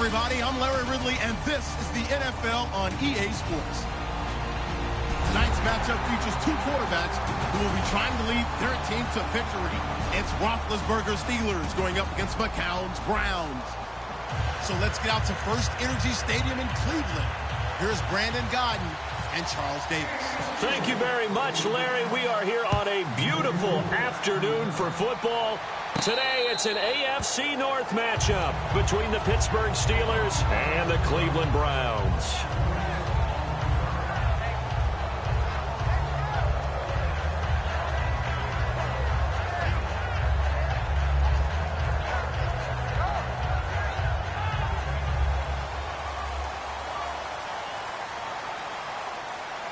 everybody. I'm Larry Ridley, and this is the NFL on EA Sports. Tonight's matchup features two quarterbacks who will be trying to lead their team to victory. It's Roethlisberger's Steelers going up against McCown's Browns. So let's get out to First Energy Stadium in Cleveland. Here's Brandon Godden and Charles Davis. Thank you very much, Larry. We are here on a beautiful afternoon for football. Today, it's an AFC North matchup between the Pittsburgh Steelers and the Cleveland Browns.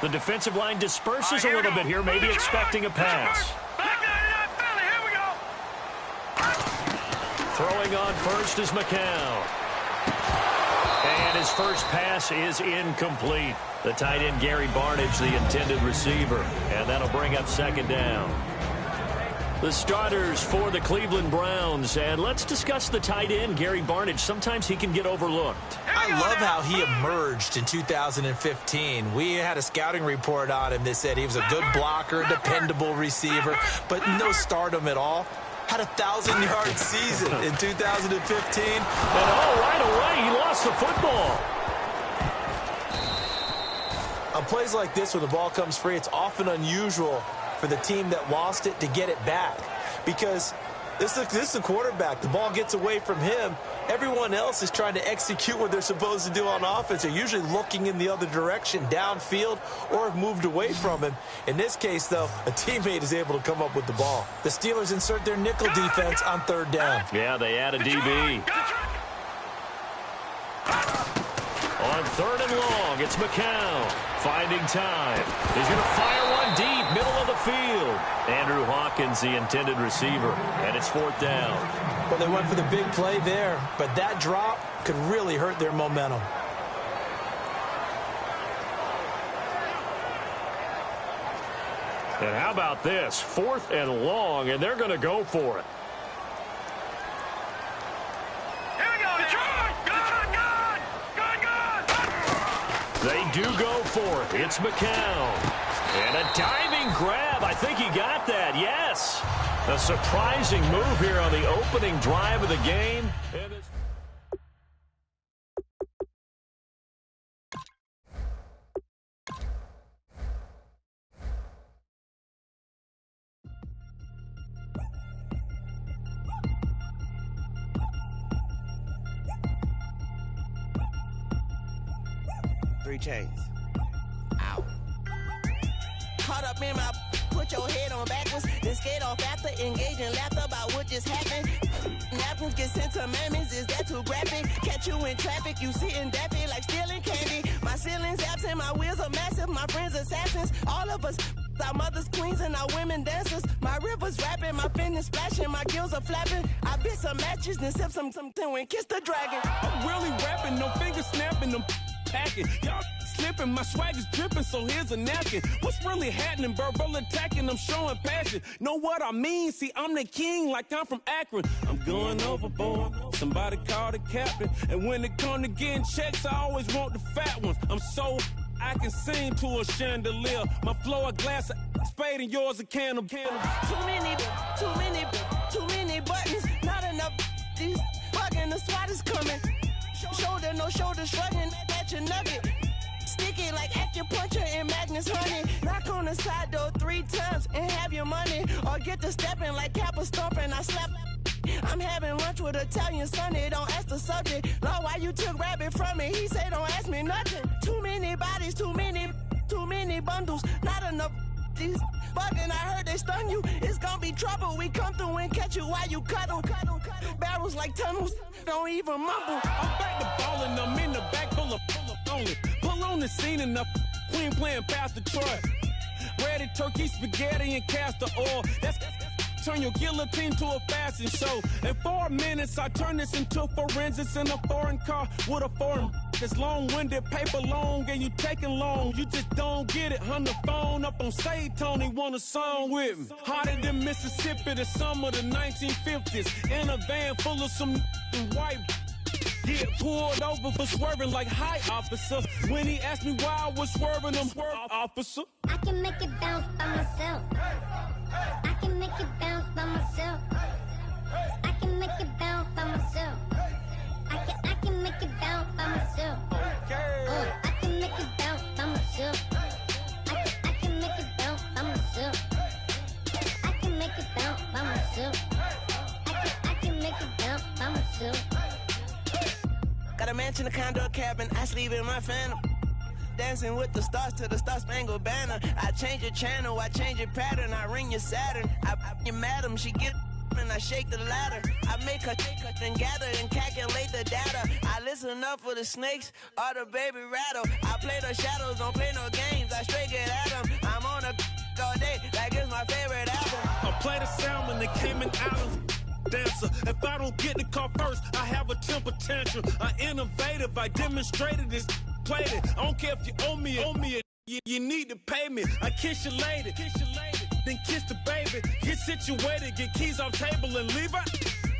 The defensive line disperses a little bit here, maybe expecting a pass. Throwing on first is McCown. And his first pass is incomplete. The tight end, Gary Barnidge, the intended receiver. And that'll bring up second down. The starters for the Cleveland Browns. And let's discuss the tight end, Gary Barnidge. Sometimes he can get overlooked. I love how he emerged in 2015. We had a scouting report on him that said he was a good blocker, dependable receiver, but no stardom at all. Had a 1,000-yard season in 2015. And right away, he lost the football. On plays like this, when the ball comes free, it's often unusual for the team that lost it to get it back. Because this is the quarterback. The ball gets away from him. Everyone else is trying to execute what they're supposed to do on offense. They're usually looking in the other direction, downfield, or have moved away from him. In this case, though, a teammate is able to come up with the ball. The Steelers insert their nickel defense on third down. Yeah, they add a DB. On third and long, it's McCown finding time. He's going to fire one deep, middle of the field. Andrew Hawkins, the intended receiver, and it's fourth down. Well, they went for the big play there, but that drop could really hurt their momentum. And how about this? Fourth and long, and they're going to go for it. Here we go, Detroit! Good! They do go for it. It's McCown. And a diving grab. I think he got that. Yes. A surprising move here on the opening drive of the game. And it's 3 chains. Ow. Caught up in my, put your head on backwards, then skate off after, engage in laughter about what just happened. Napkins get sent to mammies, is that too graphic? Catch you in traffic, you sitting daffy like stealing candy. My ceiling's absent, my wheels are massive, my friends assassins. All of us, our mothers queens and our women dancers. My rivers rapping, my fingers splashing, my gills are flapping. I bit some matches, then sip something and kiss the dragon. I'm really rapping, no fingers snapping, them packing. Y'all slipping, my swag is dripping, so here's a napkin. What's really happening? Verbal attacking, I'm showing passion. Know what I mean? See, I'm the king like I'm from Akron. I'm going overboard. Somebody call the captain. And when it come to getting checks, I always want the fat ones. I'm so I can sing to a chandelier. My flow a glass of spade and yours a can of candle. Too many buttons, not enough. These bugging, the SWAT is coming. Shoulder, no shoulder, shrugging at your nugget. Sticky like acupuncture and Magnus honey. Knock on the side door 3 times and have your money. Or get to stepping like Kappa stomping. I slap. I'm having lunch with Italian Sonny. Don't ask the subject. Lord, why you took rabbit from me? He say don't ask me nothing. Too many bodies, too many bundles. Not enough. These bugging, I heard they stun you. It's gonna be trouble. We come through and catch you while you cuddle. Barrels like tunnels. Don't even mumble. I'm back to ballin', I'm in the back full of only. Pull on the scene and the queen playing Pastor Troy. Breaded turkey, spaghetti, and castor oil. That's turn your guillotine to a fashion show. In 4 minutes, I turn this into forensics in a foreign car with a foreign. It's long-winded, paper long, and you taking long. You just don't get it. On the phone up on Say Tony, want a song with me. Hotter than Mississippi, the summer of the 1950s. In a van full of some white. Get pulled over for swerving like hi, officer. When he asked me why I was swerving, I'm officer. I can make it bounce by myself. I can make it bounce by myself. I can make it bounce by myself. I can make it bounce by myself. I can make it bounce by myself. I can make it bounce by myself. I can make it bounce by myself. I can make it bounce by myself. Got a mansion, a condo, a cabin, I sleep in my phantom. Dancing with the stars to the Star-Spangled Banner. I change your channel, I change your pattern, I ring your Saturn. I your madam, she get and I shake the ladder. I make her and gather and calculate the data. I listen up for the snakes or the baby rattle. I play the shadows, don't play no games, I straight get at them. I'm on a all day, like it's my favorite album. I play the salmon, the Cayman Islands dancer. If I don't get the car first, I have a temper tantrum. I innovative, I demonstrated this, played it. I don't care if you owe me it. You need to pay me. I kiss your lady, then kiss the baby. Get situated, get keys off table and leave her.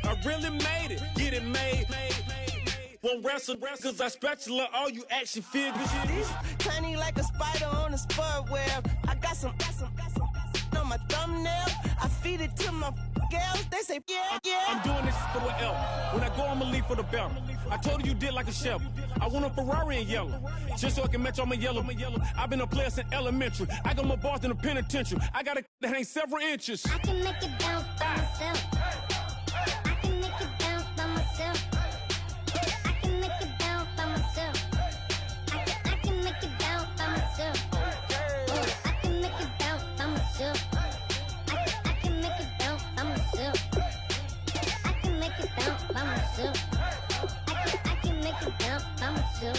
I really made it, get it made. Won't wrestle, cause I spatula all you action figures. Tiny like a spider on a spud web. I got some on my thumbnail. I feed it to my girls. They say, yeah. I'm doing this for the L. When I go, I'ma leave for the belt. I told you did like a shovel. I want a Ferrari in yellow, just so I can match all my yellow. I've been a player since elementary. I got more bars than a penitentiary. I got a that hang several inches. I can make it bounce by myself. I can make it bounce by myself. I can make it bounce by myself. I can make it bounce by myself. I can make it bounce by myself. I can make it bounce by myself. I can make it bounce by myself. I can make it bounce by myself.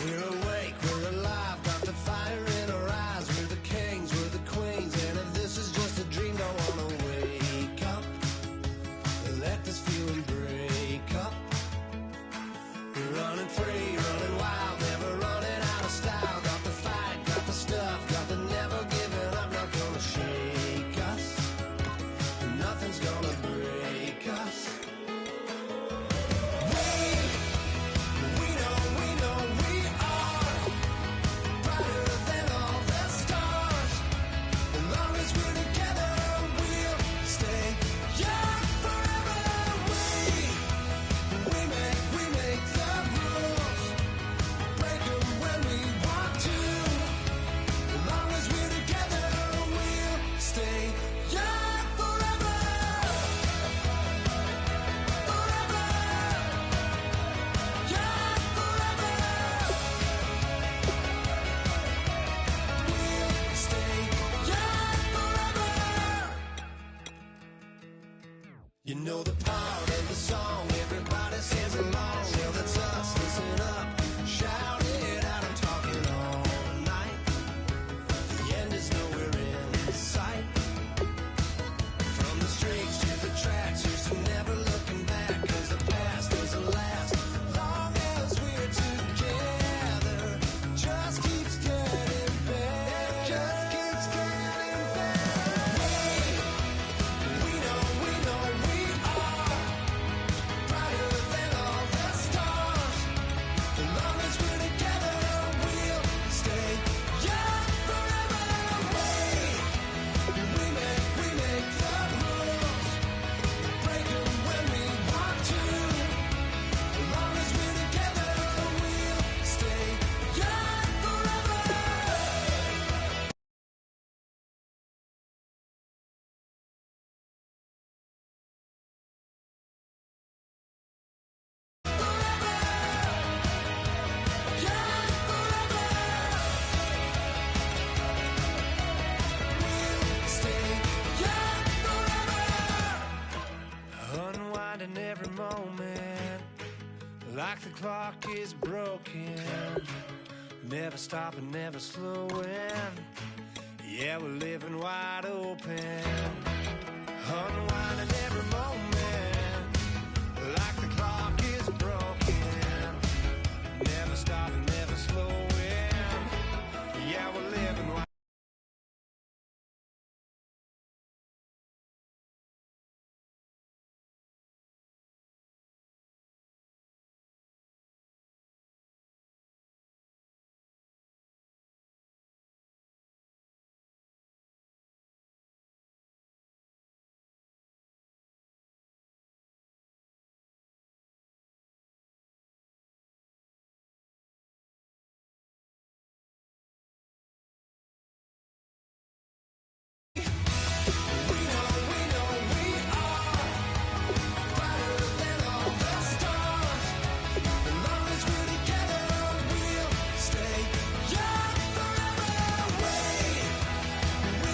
We're awake, we're alive, got the fire in our eyes. We're the kings, we're the queens, and if this is just a dream, don't wanna wake up and let this feeling break up. We're running free, running wild, never running out of style. Got the fight, got the stuff, got the never giving up. Not gonna shake us, nothing's gonna break us. We know we are part of the song. Everybody sings along. Well, that's us. Listen up. Shout it out. I'm talking all night. The end is nowhere in sight. From the streets to the tracks, used to never looking back, 'cause the past doesn't last. Long as we're together, just keeps getting better. Just keeps getting better. We know we are brighter than all the stars. As long as we're together, we'll stay young forever. We make the rules, break 'em when we want to. As long as we're together, we'll stay young forever. Unwinding every moment, like the clock is broken. Never stopping, never slowing. Yeah, we're living wide open. Unwinding every moment, like the clock is broken. Never stopping, never slowing. Yeah, we're living wide. We know we are brighter than all the stars. As long as we're together, we'll stay young forever. We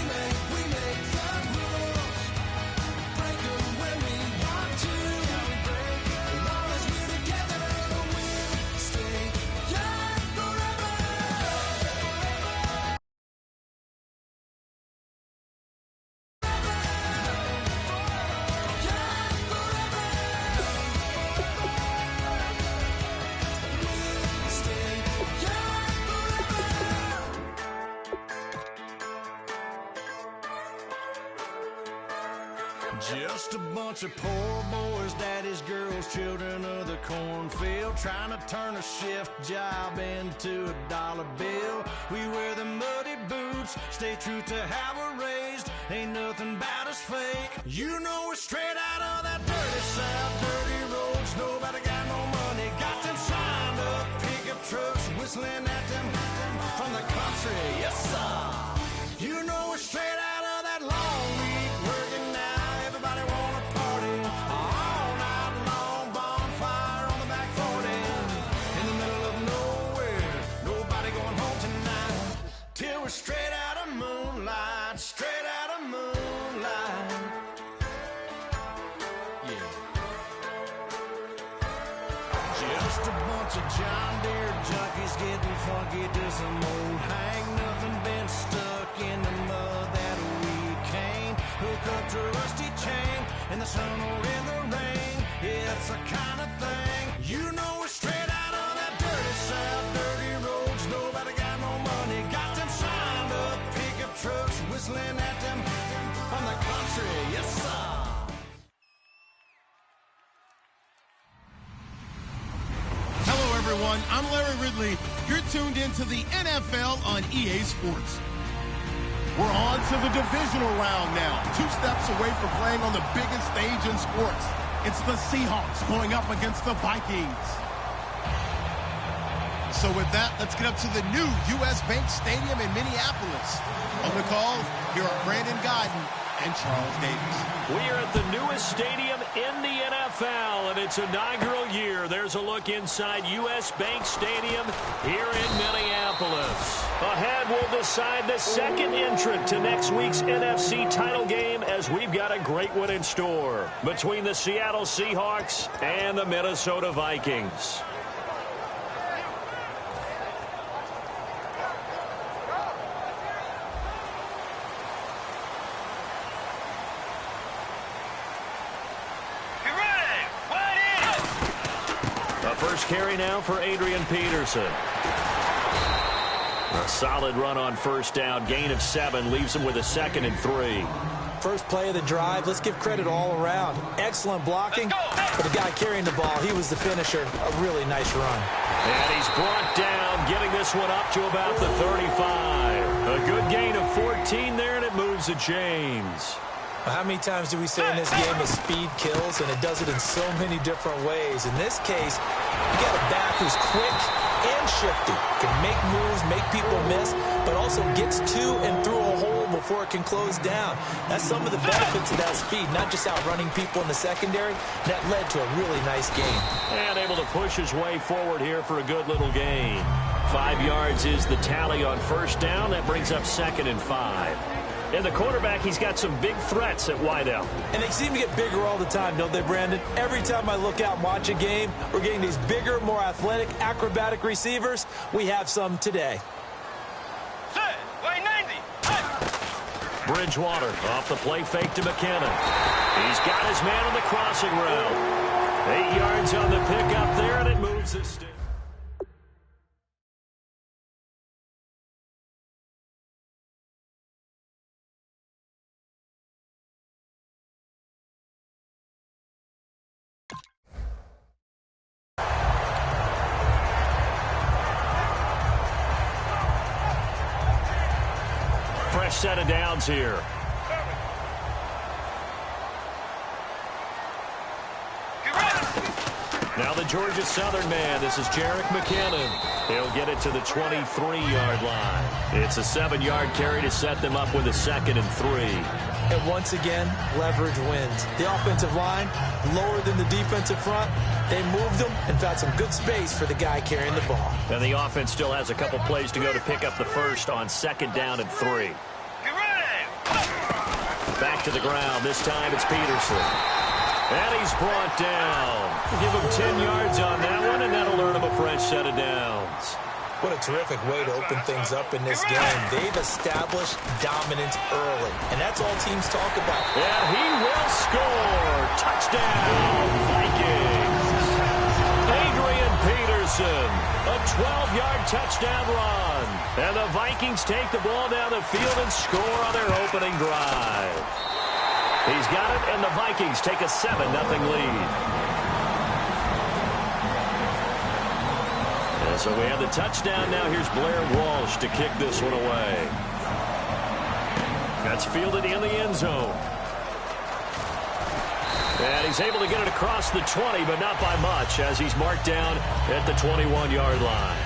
make the rules, break 'em when we want to. As long as we're together, we'll stay young forever. Just a bunch of poor boys, daddies, girls, children of the cornfield, trying to turn a shift job into a dollar bill. We wear the muddy boots, stay true to how we're raised. Ain't nothing about us fake. You know we're straight out of that dirty south, dirty roads. Nobody got no money, got them signed up pickup trucks, whistling at them from the country. Yes, sir. You know we're straight out of that long week, working now. Everybody wanna party all night long, bonfire on the back 40, in the middle of nowhere. Nobody going home tonight till we're straight out of moonlight, straight out of moonlight. Yeah. Just a bunch of John Deere junkies getting funky to some old hang. Nothing been stuck in the mud that we can't hook up to a rusty chain in the sun or in the rain. It's the kind of thing. You know we're straight out of that dirty south, dirty roads. Nobody got no money, got them signed up pickup trucks, whistling at them from the country. Yes, sir. Hello, everyone. I'm Larry Ridley. You're tuned into the NFL on EA Sports. We're on to the divisional round now. 2 steps away from playing on the biggest stage in sports. It's the Seahawks going up against the Vikings. So with that, let's get up to the new U.S. Bank Stadium in Minneapolis. On the call, here are Brandon Guyton and Charles Davis. We are at the newest stadium in the NFL. NFL and its inaugural year. There's a look inside U.S. Bank Stadium here in Minneapolis. Ahead, we'll decide the second entrant to next week's NFC title game, as we've got a great one in store between the Seattle Seahawks and the Minnesota Vikings. First carry now for Adrian Peterson. A solid run on first down. Gain of 7 leaves him with a 2nd and 3. First play of the drive. Let's give credit all around. Excellent blocking. For the guy carrying the ball, he was the finisher. A really nice run. And he's brought down, getting this one up to about the 35. A good gain of 14 there, and it moves the chains. How many times do we say in this game that speed kills, and it does it in so many different ways? In this case, you got a back who's quick and shifty, can make moves, make people miss, but also gets to and through a hole before it can close down. That's some of the benefits of that speed, not just outrunning people in the secondary. That led to a really nice game. And able to push his way forward here for a good little gain. 5 yards is the tally on first down. That brings up 2nd and 5. And the quarterback, he's got some big threats at wideout. And they seem to get bigger all the time, don't they, Brandon? Every time I look out and watch a game, we're getting these bigger, more athletic, acrobatic receivers. We have some today. Bridgewater off the play fake to McKinnon. He's got his man on the crossing route. 8 yards on the pickup there, and it moves the stick. Fresh set of downs here. Now the Georgia Southern man. This is Jerick McKinnon. He'll get it to the 23-yard line. It's a 7-yard carry to set them up with a 2nd and 3. And once again, leverage wins. The offensive line, lower than the defensive front. They moved them and found some good space for the guy carrying the ball. And the offense still has a couple plays to go to pick up the first on 2nd down and 3. Back to the ground. This time it's Peterson. And he's brought down. Give him 10 yards on that one, and that'll earn him a fresh set of downs. What a terrific way to open things up in this game. They've established dominance early, and that's all teams talk about. And he will score. Touchdown, Vikings. Adrian Peterson, a 12-yard touchdown run. And the Vikings take the ball down the field and score on their opening drive. He's got it, and the Vikings take a 7-0 lead. And so we have the touchdown. Now here's Blair Walsh to kick this one away. That's fielded in the end zone. And he's able to get it across the 20, but not by much, as he's marked down at the 21-yard line.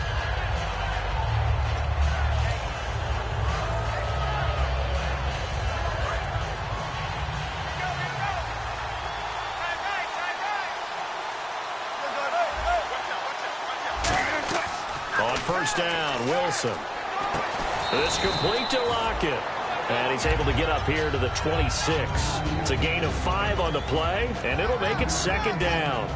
On first down, Wilson. It's complete to Lockett. And he's able to get up here to the 26. It's a gain of 5 on the play, and it'll make it 2nd down.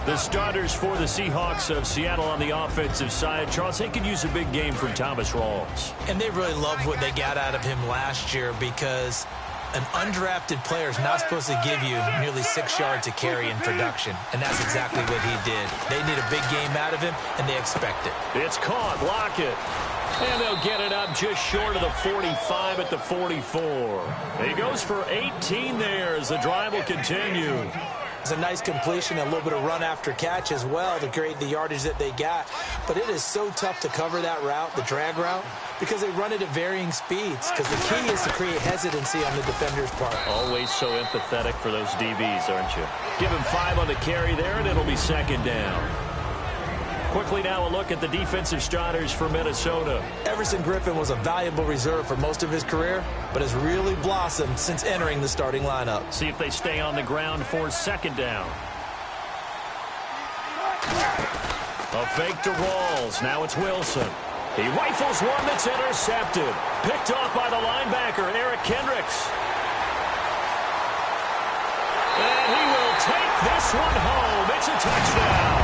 The starters for the Seahawks of Seattle on the offensive side, Charles, they could use a big game from Thomas Rawls. And they really loved what they got out of him last year, because an undrafted player is not supposed to give you nearly 6 yards a carry in production, and that's exactly what he did. They need a big game out of him, and they expect it. It's caught. Lockett. And they'll get it up just short of the 45 at the 44. He goes for 18 there as the drive will continue. It's a nice completion, a little bit of run after catch as well to create the yardage that they got. But it is so tough to cover that route, the drag route, because they run it at varying speeds. Because the key is to create hesitancy on the defender's part. Always so empathetic for those DBs, aren't you? Give him 5 on the carry there, and it'll be 2nd down. Quickly now a look at the defensive starters for Minnesota. Everson Griffin was a valuable reserve for most of his career, but has really blossomed since entering the starting lineup. See if they stay on the ground for second down. A fake to Rawls. Now it's Wilson. He rifles one that's intercepted. Picked off by the linebacker, Eric Kendricks. And he will take this one home. It's a touchdown.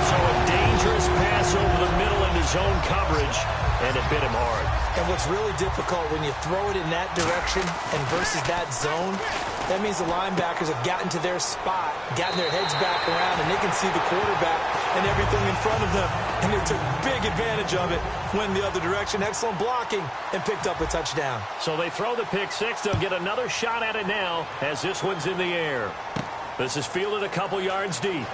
So a dangerous pass over the middle into zone coverage, and it bit him hard. And what's really difficult when you throw it in that direction and versus that zone, that means the linebackers have gotten to their spot, gotten their heads back around, and they can see the quarterback and everything in front of them. And they took big advantage of it, went the other direction, excellent blocking, and picked up a touchdown. So they throw the pick six. They'll get another shot at it now as this one's in the air. This is fielded a couple yards deep.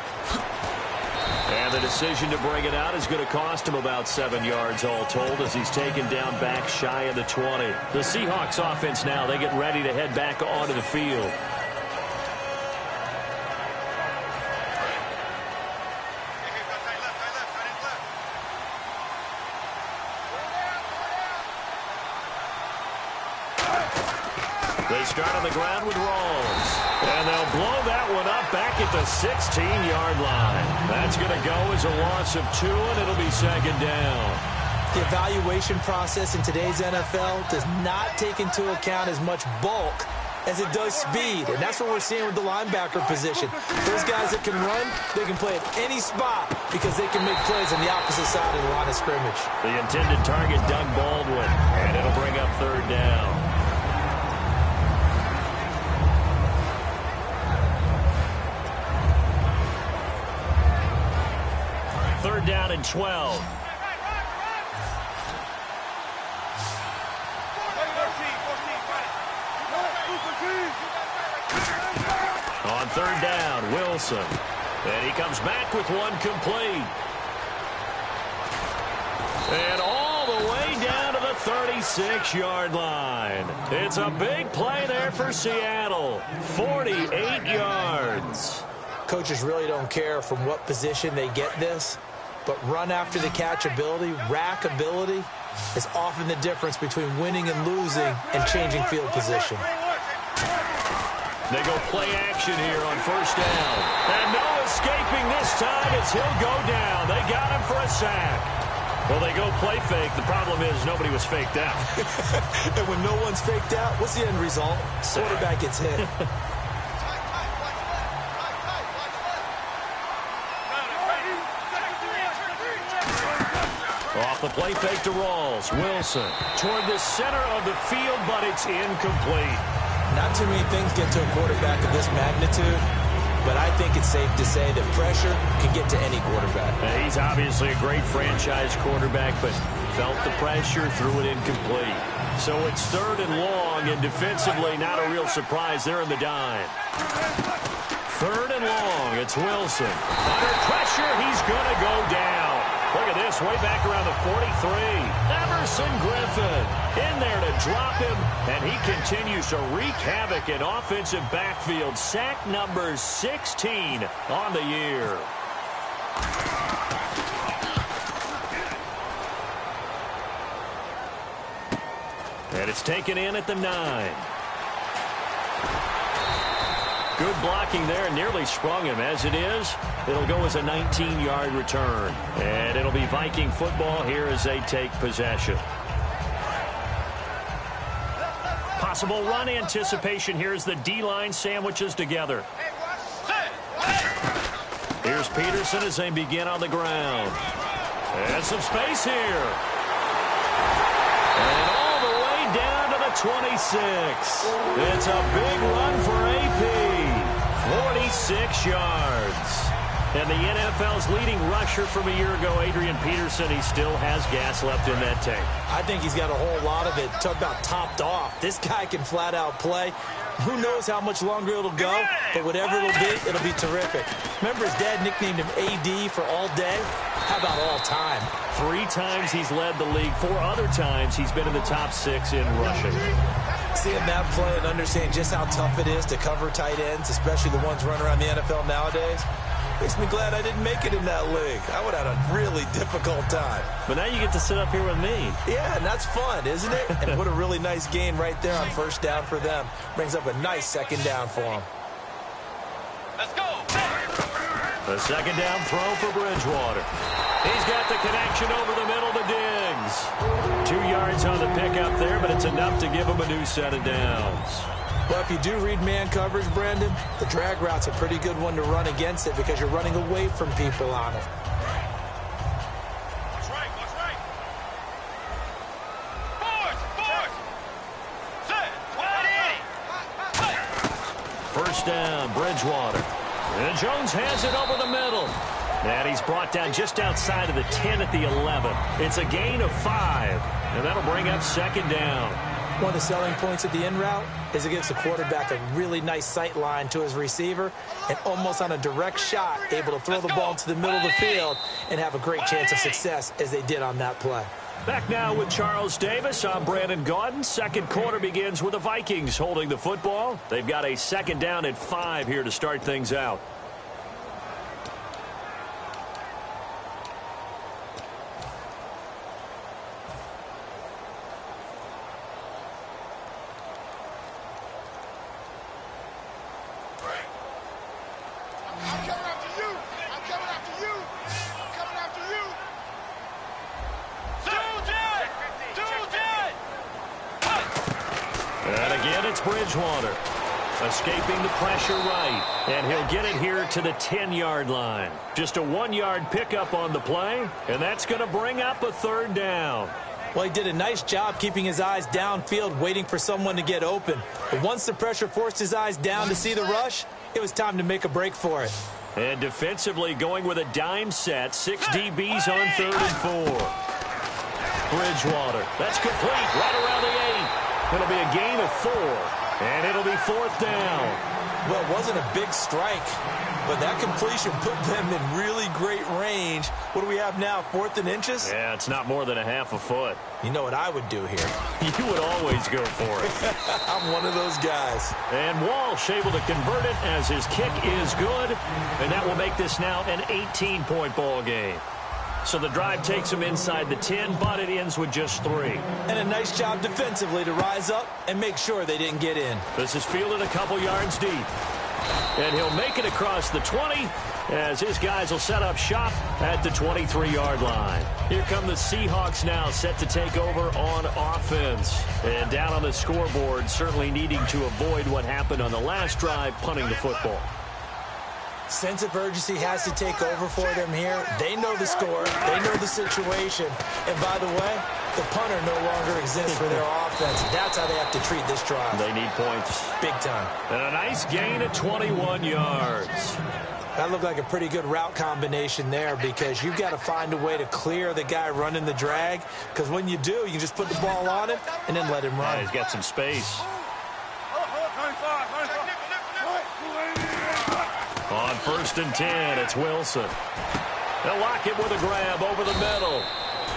And the decision to bring it out is going to cost him about 7 yards all told as he's taken down back shy of the 20. The Seahawks offense now, they get ready to head back onto the field. They start on the ground with Rawls. And they'll blow that one up back at the 16-yard line. That's going to go as a loss of 2, and it'll be second down. The evaluation process in today's NFL does not take into account as much bulk as it does speed, and that's what we're seeing with the linebacker position. Those guys that can run, they can play at any spot because they can make plays on the opposite side of the line of scrimmage. The intended target, Doug Baldwin, and it'll bring up third down. Third down and 12. On third down, Wilson. And he comes back with one complete. And all the way down to the 36-yard line. It's a big play there for Seattle. 48 yards. Coaches really don't care from what position they get this, but run after the catch ability, rack ability, is often the difference between winning and losing and changing field position. They go play action here on first down. And no escaping this time as he'll go down. They got him for a sack. Well, they go play fake. The problem is nobody was faked out. And when no one's faked out, what's the end result? Quarterback gets hit. Off the play fake to Rawls. Wilson toward the center of the field, but it's incomplete. Not too many things get to a quarterback of this magnitude, but I think it's safe to say that pressure can get to any quarterback. He's obviously a great franchise quarterback, but felt the pressure, threw it incomplete. So it's third and long, and defensively not a real surprise. They're in the dime. Third and long, it's Wilson. Under pressure, he's going to go down. Look at this, way back around the 43. Everson Griffin in there to drop him, and he continues to wreak havoc in offensive backfield. Sack number 16 on the year. And it's taken in at the 9. Good blocking there, nearly sprung him. As it is, it'll go as a 19-yard return. And it'll be Viking football here as they take possession. Possible run anticipation here as the D-line sandwiches together. Here's Peterson as they begin on the ground. And some space here. And all the way down to the 26. It's a big run for AP. 46 yards. And the NFL's leading rusher from a year ago, Adrian Peterson, he still has gas left in that tank. I think he's got a whole lot of it. Talk about topped off. This guy can flat out play. Who knows how much longer it'll go, but whatever it'll be terrific. Remember his dad nicknamed him AD for all day? How about all time? 3 times he's led the league. 4 other times he's been in the top 6 in rushing. Seeing that play and understanding just how tough it is to cover tight ends, especially the ones running around the NFL nowadays, Makes me glad I didn't make it in that league. I would have had a really difficult time. But now you get to sit up here with me. Yeah, and that's fun, isn't it? And what a really nice gain right there on first down for them. Brings up a nice second down for them. Let's go. The second down throw for Bridgewater. He's got the connection over the middle to Diggs. 2 yards on the pickup there, but it's enough to give him a new set of downs. Well, if you do read man coverage, Brandon, the drag route's a pretty good one to run against it because you're running away from people on it. Watch right. Forward. Set. First down, Bridgewater. And Jones has it over the middle. And he's brought down just outside of the 10 at the 11. It's a gain of 5. And that'll bring up second down. One of the selling points of the in route is it gives the quarterback a really nice sight line to his receiver and almost on a direct shot able to throw the ball into the middle of the field and have a great chance of success as they did on that play. Back now with Charles Davis. I'm Brandon Gaudin. Second quarter begins with the Vikings holding the football. They've got a second down at 5 here to start things out. Bridgewater escaping the pressure right, and he'll get it here to the 10-yard line. Just a 1-yard pickup on the play, and that's going to bring up a third down. Well, he did a nice job keeping his eyes downfield, waiting for someone to get open. But once the pressure forced his eyes down to see the rush, it was time to make a break for it. And defensively going with a dime set, 6 DBs on 3rd and 4. Bridgewater, that's complete, right around the 8. It'll be a gain of 4, and it'll be 4th down. Well, it wasn't a big strike, but that completion put them in really great range. What do we have now, 4th and inches? Yeah, it's not more than a half a foot. You know what I would do here? You would always go for it. I'm one of those guys. And Walsh able to convert it as his kick is good, and that will make this now an 18-point ball game. So the drive takes him inside the 10, but it ends with just 3. And a nice job defensively to rise up and make sure they didn't get in. This is fielded a couple yards deep. And he'll make it across the 20 as his guys will set up shop at the 23-yard line. Here come the Seahawks now set to take over on offense. And down on the scoreboard, certainly needing to avoid what happened on the last drive, punting the football. Sense of urgency has to take over for them here. They know the score. They know the situation. And by the way, the punter no longer exists for their offense. That's how they have to treat this drive. They need points. Big time. And a nice gain of 21 yards. That looked like a pretty good route combination there because you've got to find a way to clear the guy running the drag, because when you do, you just put the ball on him and then let him run. Yeah, he's got some space. On 1st and 10, it's Wilson. They'll lock it with a grab over the middle.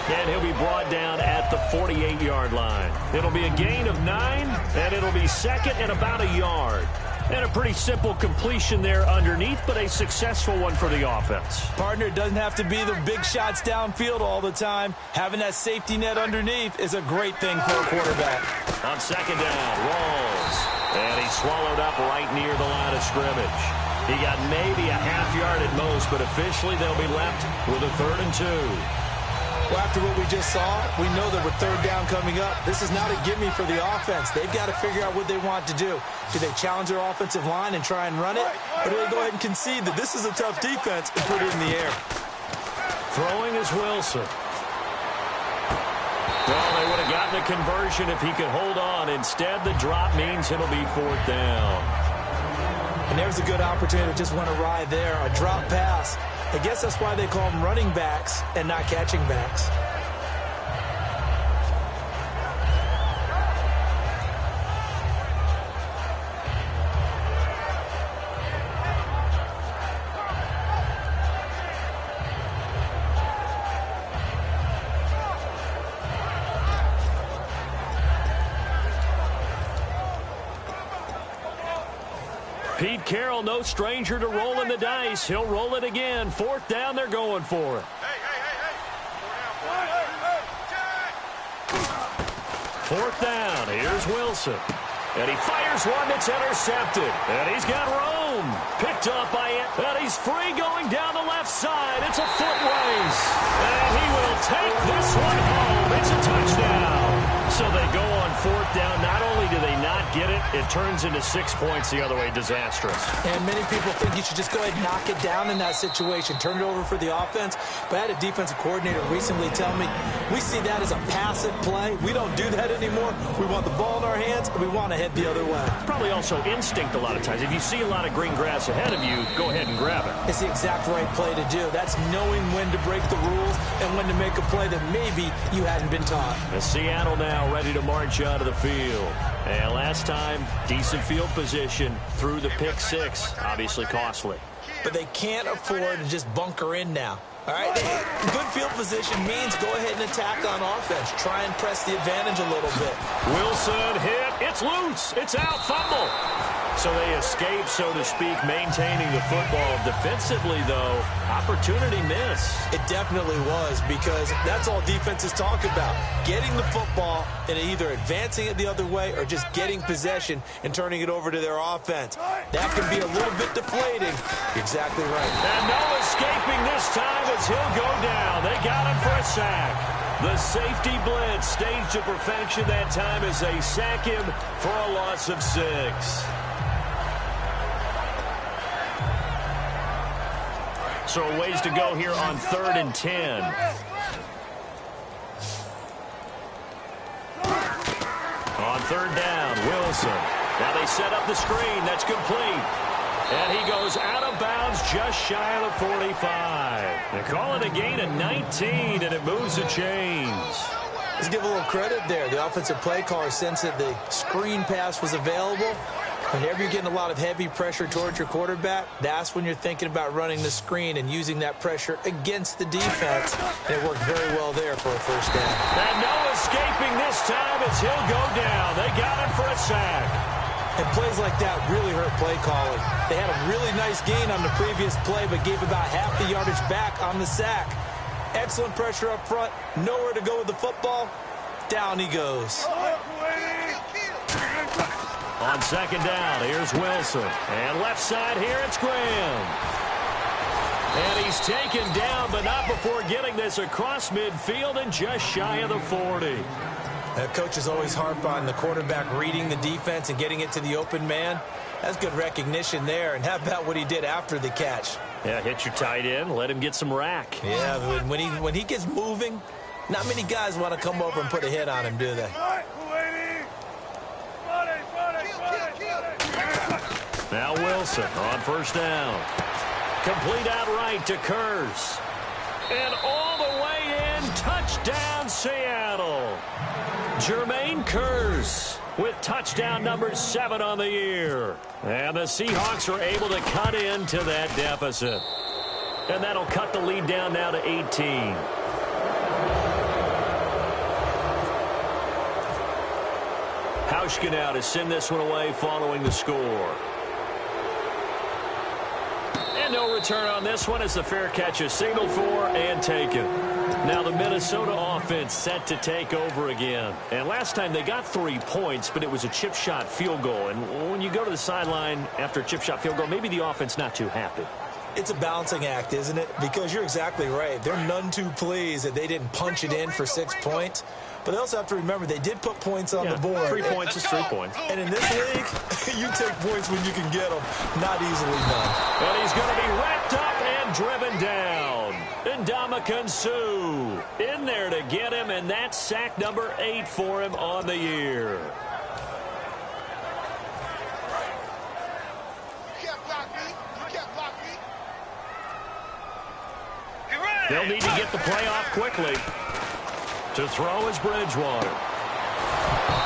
And he'll be brought down at the 48-yard line. It'll be a gain of 9, and it'll be second and about a yard. And a pretty simple completion there underneath, but a successful one for the offense. Partner, doesn't have to be the big shots downfield all the time. Having that safety net underneath is a great thing for a quarterback. On second down, Rawls. And he's swallowed up right near the line of scrimmage. He got maybe a half yard at most, but officially they'll be left with a 3rd and 2. Well, after what we just saw, we know that with 3rd down coming up, this is not a gimme for the offense. They've got to figure out what they want to do. Do they challenge their offensive line and try and run it? Or do they go ahead and concede that this is a tough defense and put it in the air? Throwing is Wilson. Well, they would have gotten a conversion if he could hold on. Instead, the drop means it'll be 4th down. And there's a good opportunity to just went awry there. A drop pass. I guess that's why they call them running backs and not catching backs. Pete Carroll, no stranger to rolling the dice. He'll roll it again. 4th down, they're going for it. Fourth down, here's Wilson. And he fires one that's intercepted. And he's got Rome. Picked up by it. And he's free going down the left side. It's a foot race. And he will take this one home. It's a touchdown. So they go on 4th down. Not only do they not get it, it turns into 6 points the other way. Disastrous. And many people think you should just go ahead and knock it down in that situation. Turn it over for the offense. But I had a defensive coordinator recently tell me, we see that as a passive play. We don't do that anymore. We want the ball in our hands, and we want to head the other way. Probably also instinct a lot of times. If you see a lot of green grass ahead of you, go ahead and grab it. It's the exact right play to do. That's knowing when to break the rules and when to make a play that maybe you hadn't been taught. And Seattle now ready to march out of the field. And last time, decent field position through the pick 6. Obviously costly. But they can't afford to just bunker in now. All right, good field position means go ahead and attack on offense. Try and press the advantage a little bit. Wilson hit. It's loose. It's out. Fumble. So they escape, so to speak, maintaining the football. Defensively, though, opportunity miss. It definitely was, because that's all defenses talk about. Getting the football and either advancing it the other way or just getting possession and turning it over to their offense. That can be a little bit deflating. You're exactly right. And no escaping this time as he'll go down. They got him for a sack. The safety blitz staged to perfection that time as they sack him for a loss of 6. So a ways to go here on 3rd and 10. On 3rd down, Wilson. Now they set up the screen. That's complete. And he goes out of bounds just shy of the 45. They call it a gain of 19, and it moves the chains. Let's give a little credit there. The offensive play caller sensed that the screen pass was available. Whenever you're getting a lot of heavy pressure towards your quarterback, that's when you're thinking about running the screen and using that pressure against the defense. And it worked very well there for a 1st down. And no escaping this time as he'll go down. They got him for a sack. And plays like that really hurt play calling. They had a really nice gain on the previous play, but gave about half the yardage back on the sack. Excellent pressure up front. Nowhere to go with the football. Down he goes. On 2nd down, here's Wilson. And left side here, it's Graham. And he's taken down, but not before getting this across midfield and just shy of the 40. Coaches always harp on the quarterback reading the defense and getting it to the open man. That's good recognition there. And how about what he did after the catch? Yeah, hit your tight end, let him get some rack. Yeah, but when he gets moving, not many guys want to come over and put a hit on him, do they? Now Wilson on 1st down. Complete outright to Kurz. And all the way in, touchdown Seattle. Jermaine Kurz with touchdown number 7 on the year. And the Seahawks are able to cut into that deficit. And that'll cut the lead down now to 18. Hauschka now to send this one away following the score. And no return on this one as the fair catch is signaled for and taken. Now the Minnesota offense set to take over again. And last time they got 3 points, but it was a chip shot field goal. And when you go to the sideline after a chip shot field goal, maybe the offense not too happy. It's a balancing act, isn't it? Because you're exactly right. They're none too pleased that they didn't punch it in for 6 points. But they also have to remember they did put points on the board. 3 points is 3 points. And in this league, you take points when you can get them. Not easily done. And he's going to be wrapped up and driven down. Ndamukong Suh in there to get him, and that's sack number 8 for him on the year. They'll need to get the play off quickly. To throw is Bridgewater.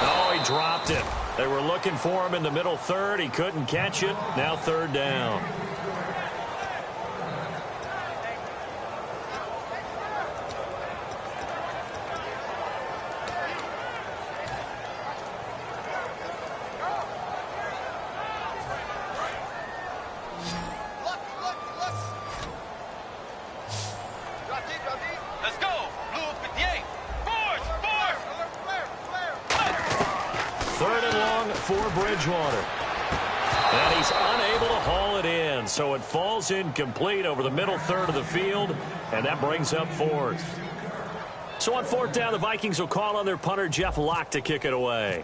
Oh, he dropped it. They were looking for him in the middle 3rd. He couldn't catch it. Now 3rd down. long for Bridgewater. And he's unable to haul it in, so it falls incomplete over the middle third of the field, and that brings up fourth. So on fourth down, the Vikings will call on their punter, Jeff Locke, to kick it away.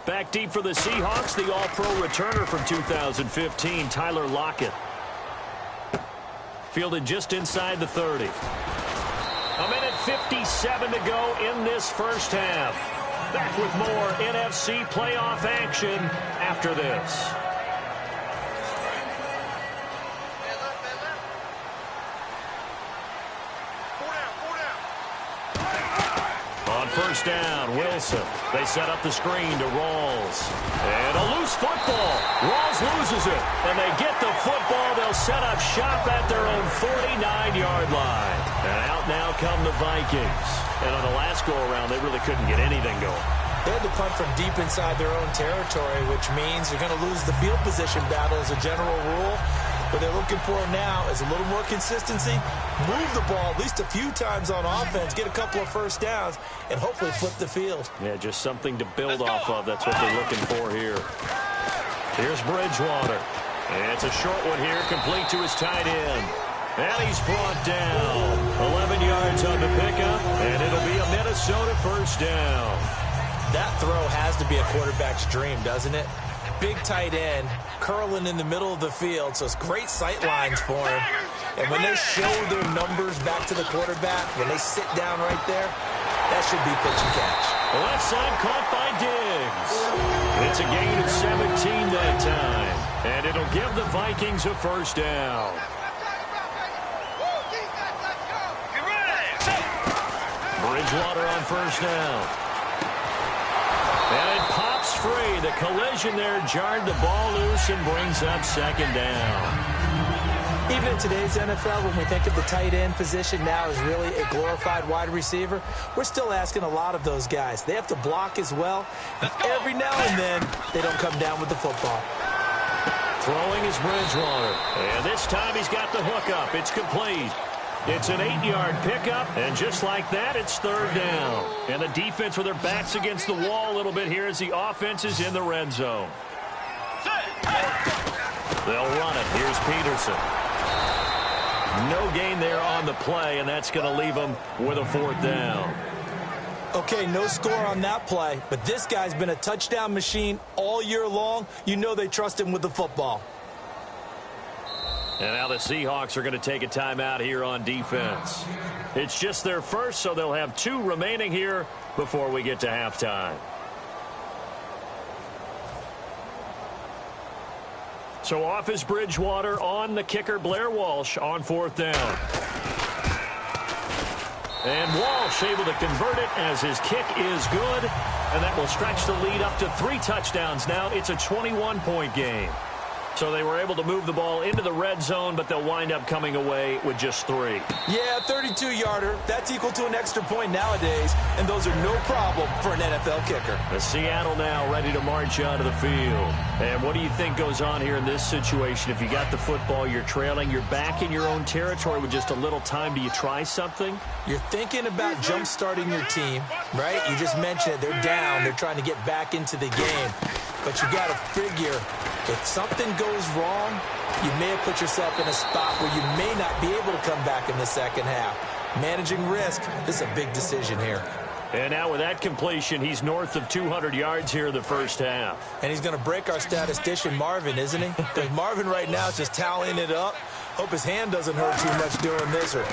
Back deep for the Seahawks, the all-pro returner from 2015, Tyler Lockett. Fielded just inside the 30. A minute 57 to go in this first half. Back with more NFC playoff action after this. First down, Wilson. They set up the screen to Rawls. And a loose football. Rawls loses it. And they get the football. They'll set up shop at their own 49-yard line. And out now come the Vikings. And on the last go-around, they really couldn't get anything going. They had to punt from deep inside their own territory, which means you're going to lose the field position battle as a general rule. What they're looking for now is a little more consistency, move the ball at least a few times on offense, get a couple of first downs, and hopefully flip the field. Yeah, just something to build off of. That's what they're looking for here. Here's Bridgewater. And it's a short one here, complete to his tight end. And he's brought down. 11 yards on the pickup, and it'll be a Minnesota first down. That throw has to be a quarterback's dream, doesn't it? Big tight end, curling in the middle of the field, so it's great sight lines for him. And when they show their numbers back to the quarterback, when they sit down right there, that should be pitch and catch. Left side caught by Diggs. It's a gain of 17 that time, and it'll give the Vikings a first down. Bridgewater on first down. And it pops free. The collision there jarred the ball loose and brings up second down. Even in today's NFL, when we think of the tight end position now as really a glorified wide receiver, we're still asking a lot of those guys. They have to block as well. And every now and then, they don't come down with the football. Throwing is Bridgewater. And this time he's got the hook up. It's complete. It's an 8-yard pickup, and just like that, it's third down. And the defense with their backs against the wall a little bit here as the offense is in the red zone. They'll run it. Here's Peterson. No gain there on the play, and that's going to leave them with a fourth down. Okay, no score on that play, but this guy's been a touchdown machine all year long. You know they trust him with the football. And now the Seahawks are going to take a timeout here on defense. It's just their first, so they'll have 2 remaining here before we get to halftime. So off is Bridgewater, on the kicker Blair Walsh on fourth down. And Walsh able to convert it as his kick is good. And that will stretch the lead up to 3 touchdowns now. It's a 21-point game. So they were able to move the ball into the red zone, but they'll wind up coming away with just 3. Yeah, 32-yarder. That's equal to an extra point nowadays, and those are no problem for an NFL kicker. The Seattle now ready to march onto the field. And what do you think goes on here in this situation? If you got the football, you're trailing, you're back in your own territory with just a little time. Do you try something? You're thinking about jump-starting your team, right? You just mentioned it. They're down. They're trying to get back into the game. But you got to figure, if something goes wrong, you may have put yourself in a spot where you may not be able to come back in the second half. Managing risk, this is a big decision here. And now with that completion, he's north of 200 yards here in the first half. And he's going to break our statistician, Marvin, isn't he? Because Marvin right now is just tallying it up. Hope his hand doesn't hurt too much doing this or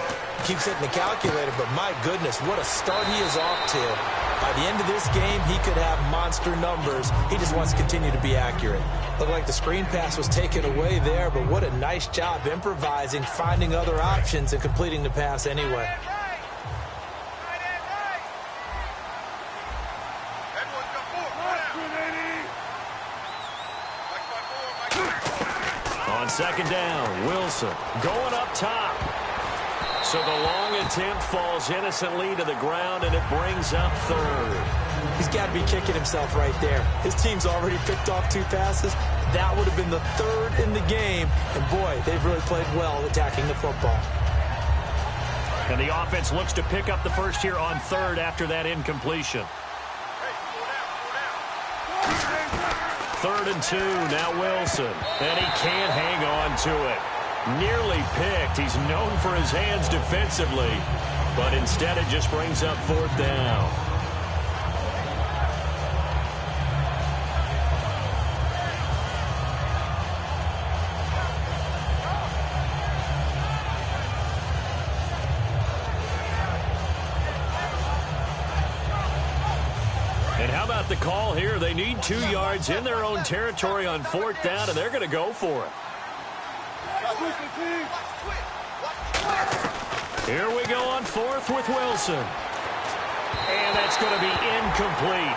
keeps hitting the calculator. But my goodness, what a start he is off to. By the end of this game, he could have monster numbers. He just wants to continue to be accurate. Looked like the screen pass was taken away there, but what a nice job improvising, finding other options, and completing the pass anyway. On second down, Wilson going up top. So the long attempt falls innocently to the ground, and it brings up third. He's got to be kicking himself right there. His team's already picked off 2 passes. That would have been the 3rd in the game. And, boy, they've really played well attacking the football. And the offense looks to pick up the first here on third after that incompletion. 3rd and 2, now Wilson. And he can't hang on to it. Nearly picked. He's known for his hands defensively, but instead it just brings up 4th down. And how about the call here? They need 2 yards in their own territory on 4th down, and they're going to go for it. Here we go on 4th with Wilson. And that's going to be incomplete.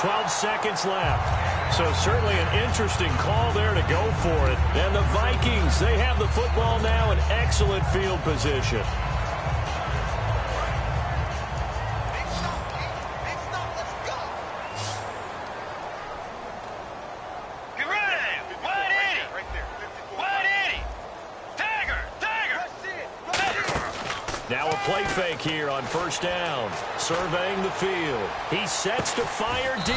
12 seconds left. So certainly an interesting call there to go for it. And the Vikings, they have the football now in excellent field position. Now a play fake here on 1st down. Surveying the field. He sets to fire deep.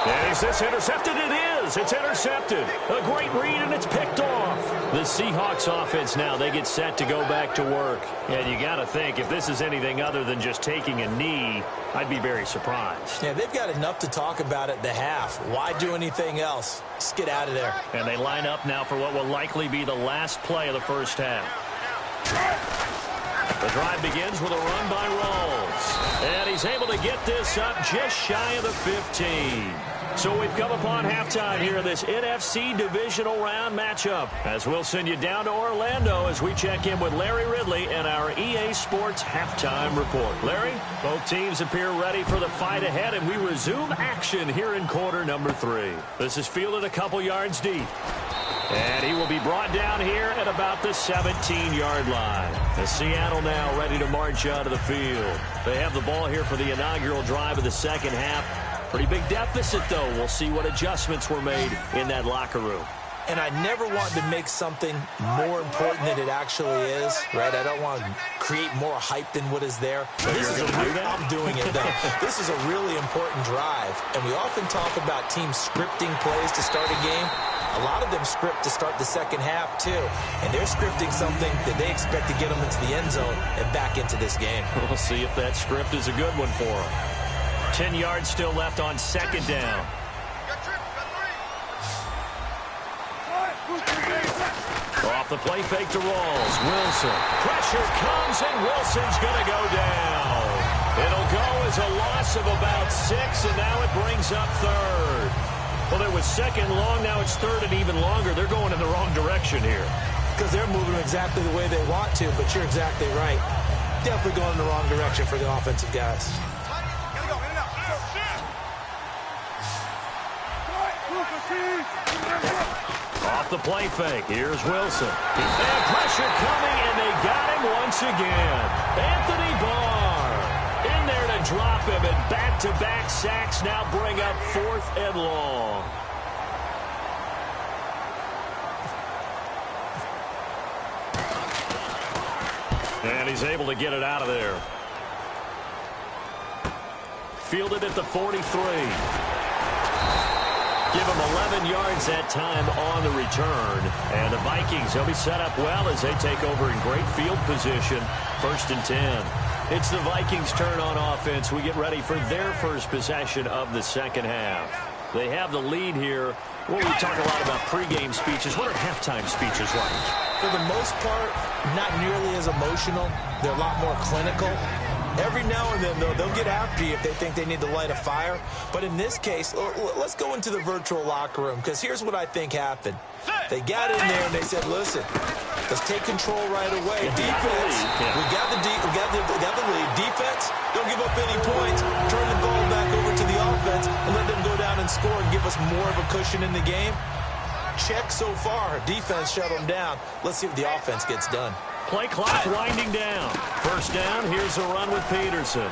And is this intercepted? It is. It's intercepted. A great read, and it's picked off. The Seahawks offense now, they get set to go back to work. And you got to think, if this is anything other than just taking a knee, I'd be very surprised. Yeah, they've got enough to talk about at the half. Why do anything else? Just get out of there. And they line up now for what will likely be the last play of the 1st half. The drive begins with a run by Rawls. And he's able to get this up just shy of the 15. So we've come upon halftime here in this NFC divisional round matchup. As we'll send you down to Orlando as we check in with Larry Ridley and our EA Sports halftime report. Larry, both teams appear ready for the fight ahead, and we resume action here in quarter number 3. This is fielded a couple yards deep. And he will be brought down here at about the 17-yard line. As Seattle now ready to march out of the field. They have the ball here for the inaugural drive of the 2nd half. Pretty big deficit, though. We'll see what adjustments were made in that locker room. And I never want to make something more important than it actually is, right? I don't want to create more hype than what is there. So this is I'm doing it, though. This is a really important drive. And we often talk about teams scripting plays to start a game. A lot of them script to start the 2nd half, too. And they're scripting something that they expect to get them into the end zone and back into this game. We'll see if that script is a good one for them. 10 yards still left on 2nd down. Off the play fake to Rawls. Wilson. Pressure comes, and Wilson's going to go down. It'll go as a loss of about 6, and now it brings up 3rd. Well, it was 2nd long. Now it's 3rd and even longer. They're going in the wrong direction here. Because they're moving exactly the way they want to, but you're exactly right. Definitely going in the wrong direction for the offensive guys. Off the play fake. Here's Wilson. And pressure coming, and they got him once again. Anthony Barr in there to drop him, and back-to-back sacks now bring up 4th and long. And he's able to get it out of there. Fielded at the 43. Give him 11 yards that time on the return. And the Vikings, they'll be set up well as they take over in great field position. 1st and 10. It's the Vikings' turn on offense. We get ready for their first possession of the 2nd half. They have the lead here. Well, we talk a lot about pregame speeches. What are halftime speeches like? For the most part, not nearly as emotional. They're a lot more clinical. Every now and then, though, they'll get after you if they think they need to light a fire. But in this case, let's go into the virtual locker room, because here's what I think happened. They got in there and they said, listen, let's take control right away. Defense, we got the lead. Defense, don't give up any points. Turn the ball back over to the offense and let them go down and score and give us more of a cushion in the game. Check so far. Defense shut them down. Let's see what the offense gets done. Play clock winding down. 1st down, here's a run with Peterson.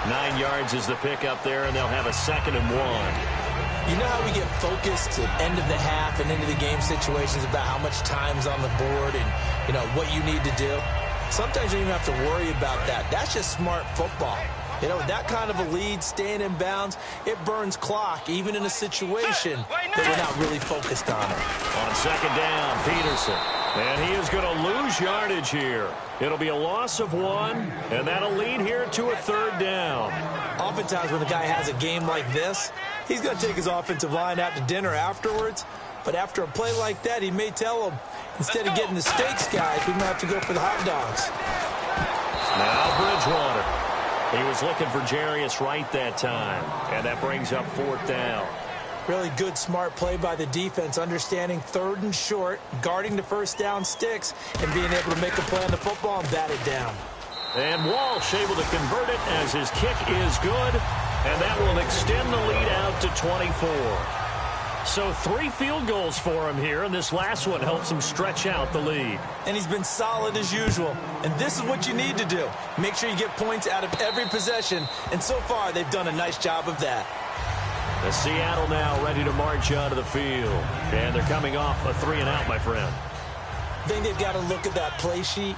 9 yards is the pickup there, and they'll have a 2nd and 1. You know how we get focused at end of the half and into the game situations about how much time's on the board and, you know, what you need to do? Sometimes you don't even have to worry about that. That's just smart football. You know, that kind of a lead, staying in bounds, it burns clock, even in a situation that we're not really focused on it. On second down, Peterson. And he is going to lose yardage here. It'll be a loss of 1, and that'll lead here to a third down. Oftentimes when a guy has a game like this, he's going to take his offensive line out to dinner afterwards. But after a play like that, he may tell them, instead of getting the steaks, guys, we might have to go for the hot dogs. Now Bridgewater. He was looking for Jarius Wright that time, and that brings up fourth down. Really good, smart play by the defense, understanding third and short, guarding the first down sticks, and being able to make a play on the football and bat it down. And Walsh able to convert it as his kick is good, and that will extend the lead out to 24. So 3 field goals for him here, and this last one helps him stretch out the lead. And he's been solid as usual. And this is what you need to do. Make sure you get points out of every possession. And so far, they've done a nice job of that. The Seattle now ready to march onto the field. And they're coming off a 3-and-out, my friend. I think they've got to look at that play sheet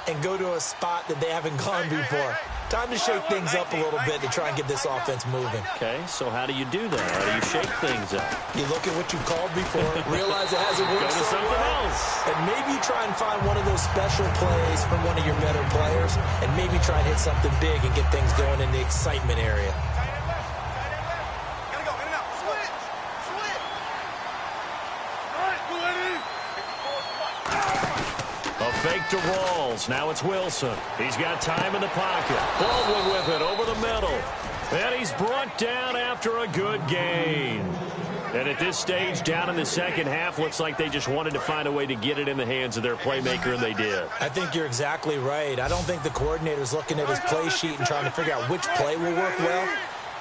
and go to a spot that they haven't gone before. Time to shake things up a little bit to try and get this offense moving. Okay, so how do you do that? How do you shake things up? You look at what you called before, realize it hasn't worked Go to so something well, else. and maybe try and find one of those special plays from one of your better players, and maybe try and hit something big and get things going in the excitement area. Fake to Rawls. Now it's Wilson. He's got time in the pocket. Baldwin with it over the middle. And he's brought down after a good gain. And at this stage, down in the second half, looks like they just wanted to find a way to get it in the hands of their playmaker, and they did. I think you're exactly right. I don't think the coordinator's looking at his play sheet and trying to figure out which play will work well.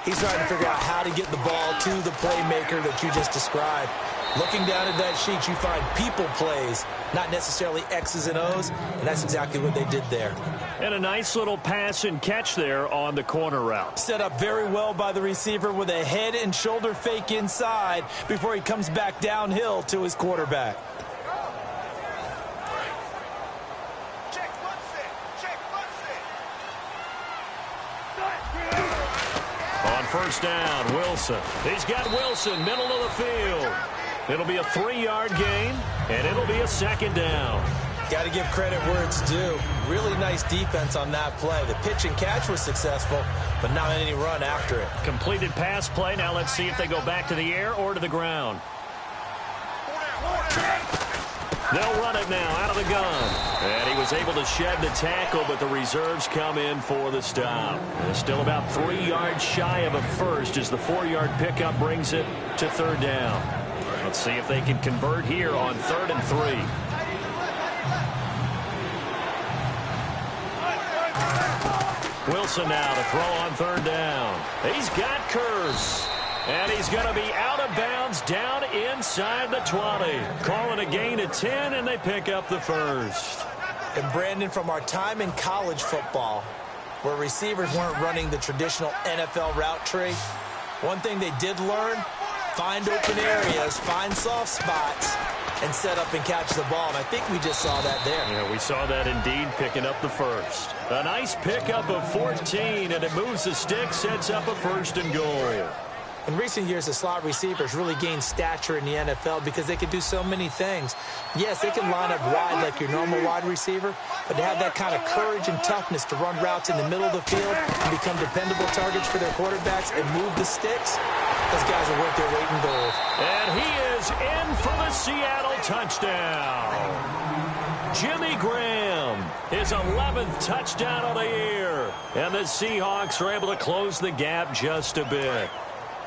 He's trying to figure out how to get the ball to the playmaker that you just described. Looking down at that sheet, you find people plays, not necessarily X's and O's, and that's exactly what they did there. And a nice little pass and catch there on the corner route. Set up very well by the receiver with a head and shoulder fake inside before he comes back downhill to his quarterback. On first down, Wilson. He's got Wilson, middle of the field. It'll be a 3-yard gain, and it'll be a second down. Got to give credit where it's due. Really nice defense on that play. The pitch and catch was successful, but not any run after it. Completed pass play. Now let's see if they go back to the air or to the ground. They'll run it now out of the gun. And he was able to shed the tackle, but the reserves come in for the stop. And still about 3 yards shy of a first as the 4-yard pickup brings it to third down. Let's see if they can convert here on 3rd and 3. Wilson now to throw on 3rd down. He's got Curse. And he's going to be out of bounds down inside the 20. Call it a gain of 10, and they pick up the first. And Brandon, from our time in college football, where receivers weren't running the traditional NFL route tree, one thing they did learn, find open areas, find soft spots, and set up and catch the ball. And I think we just saw that there. Yeah, we saw that indeed, picking up the first. A nice pickup of 14, and it moves the stick, sets up a 1st and goal. In recent years, the slot receivers really gained stature in the NFL because they can do so many things. Yes, they can line up wide like your normal wide receiver, but to have that kind of courage and toughness to run routes in the middle of the field and become dependable targets for their quarterbacks and move the sticks, those guys are worth their weight in gold. And he is in for the Seattle touchdown. Jimmy Graham, his 11th touchdown of the year. And the Seahawks are able to close the gap just a bit.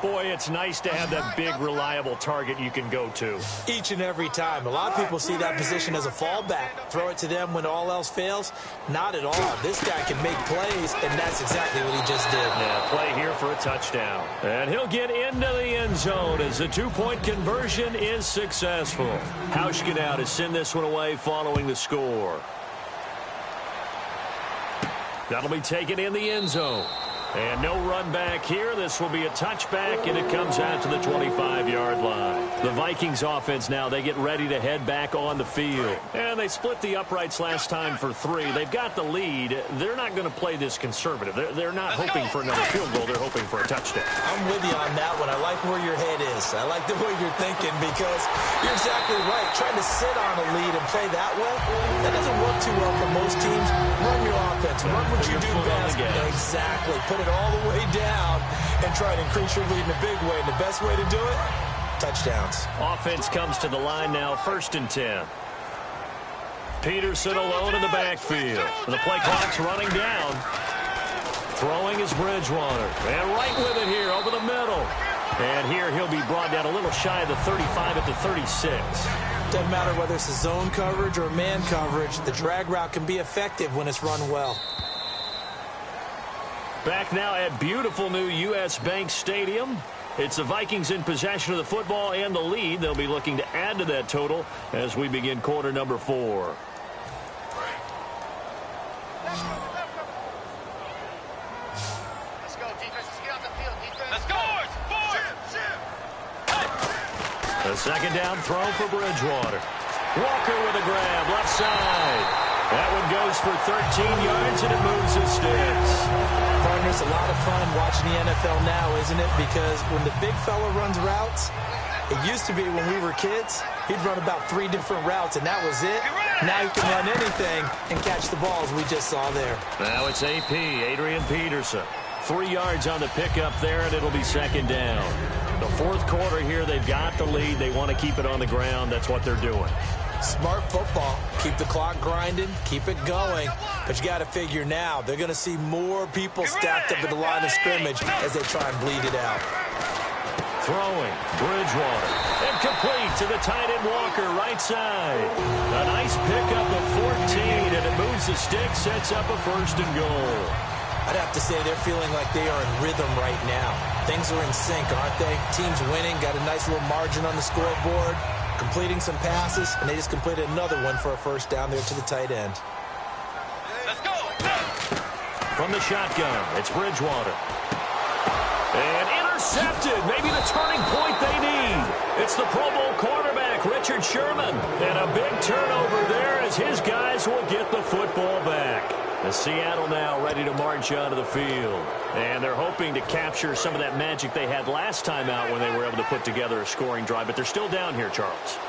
Boy, it's nice to have that big, reliable target you can go to. Each and every time. A lot of people see that position as a fallback. Throw it to them when all else fails. Not at all. This guy can make plays, and that's exactly what he just did. Yeah, play here for a touchdown. And he'll get into the end zone as the 2-point conversion is successful. Hauschka now to send this one away following the score. That'll be taken in the end zone. And no run back here. This will be a touchback, and it comes out to the 25-yard line. The Vikings offense now, they get ready to head back on the field. And they split the uprights last time for 3. They've got the lead. They're not going to play this conservative. They're not hoping for another field goal. They're hoping for a touchdown. I'm with you on that one. I like where your head is. I like the way you're thinking because you're exactly right. Trying to sit on a lead and play that way, that doesn't work too well for most teams. Run your offense. Run what you do best. Exactly. Put it all the way down and try to increase your lead in a big way. And the best way to do it, touchdowns. Offense comes to the line now, 1st and 10. Peterson alone in the backfield. The play clock's running down. Throwing is Bridgewater. And right with it here over the middle. And here he'll be brought down a little shy of the 35 at the 36. Doesn't matter whether it's a zone coverage or man coverage. The drag route can be effective when it's run well. Back now at beautiful new U.S. Bank Stadium. It's the Vikings in possession of the football and the lead. They'll be looking to add to that total as we begin quarter number 4. Let's go, defense. Let's get off the field, defense. Let's go. A 2nd down throw for Bridgewater. Walker with a grab, left side. That one goes for 13 yards, and it moves the sticks. Partners, a lot of fun watching the NFL now, isn't it? Because when the big fella runs routes, it used to be when we were kids, he'd run about 3 different routes, and that was it. Now he can run anything and catch the balls we just saw there. Now it's AP, Adrian Peterson. 3 yards on the pickup there, and it'll be 2nd down. The 4th quarter here, they've got the lead. They want to keep it on the ground. That's what they're doing. Smart football. Keep the clock grinding. Keep it going. But you got to figure now, they're going to see more people stacked up at the line of scrimmage as they try and bleed it out. Throwing, Bridgewater. And complete to the tight end Walker, right side. A nice pickup of 14, and it moves the stick, sets up a 1st and goal. I'd have to say they're feeling like they are in rhythm right now. Things are in sync, aren't they? Team's winning, got a nice little margin on the scoreboard, completing some passes, and they just completed another one for a 1st down there to the tight end. Let's go. From the shotgun, it's Bridgewater. And intercepted, maybe the turning point they need. It's the Pro Bowl quarterback, Richard Sherman. And a big turnover there as his guys will get the football back. The Seattle now ready to march onto the field. And they're hoping to capture some of that magic they had last time out when they were able to put together a scoring drive. But they're still down here, Charles.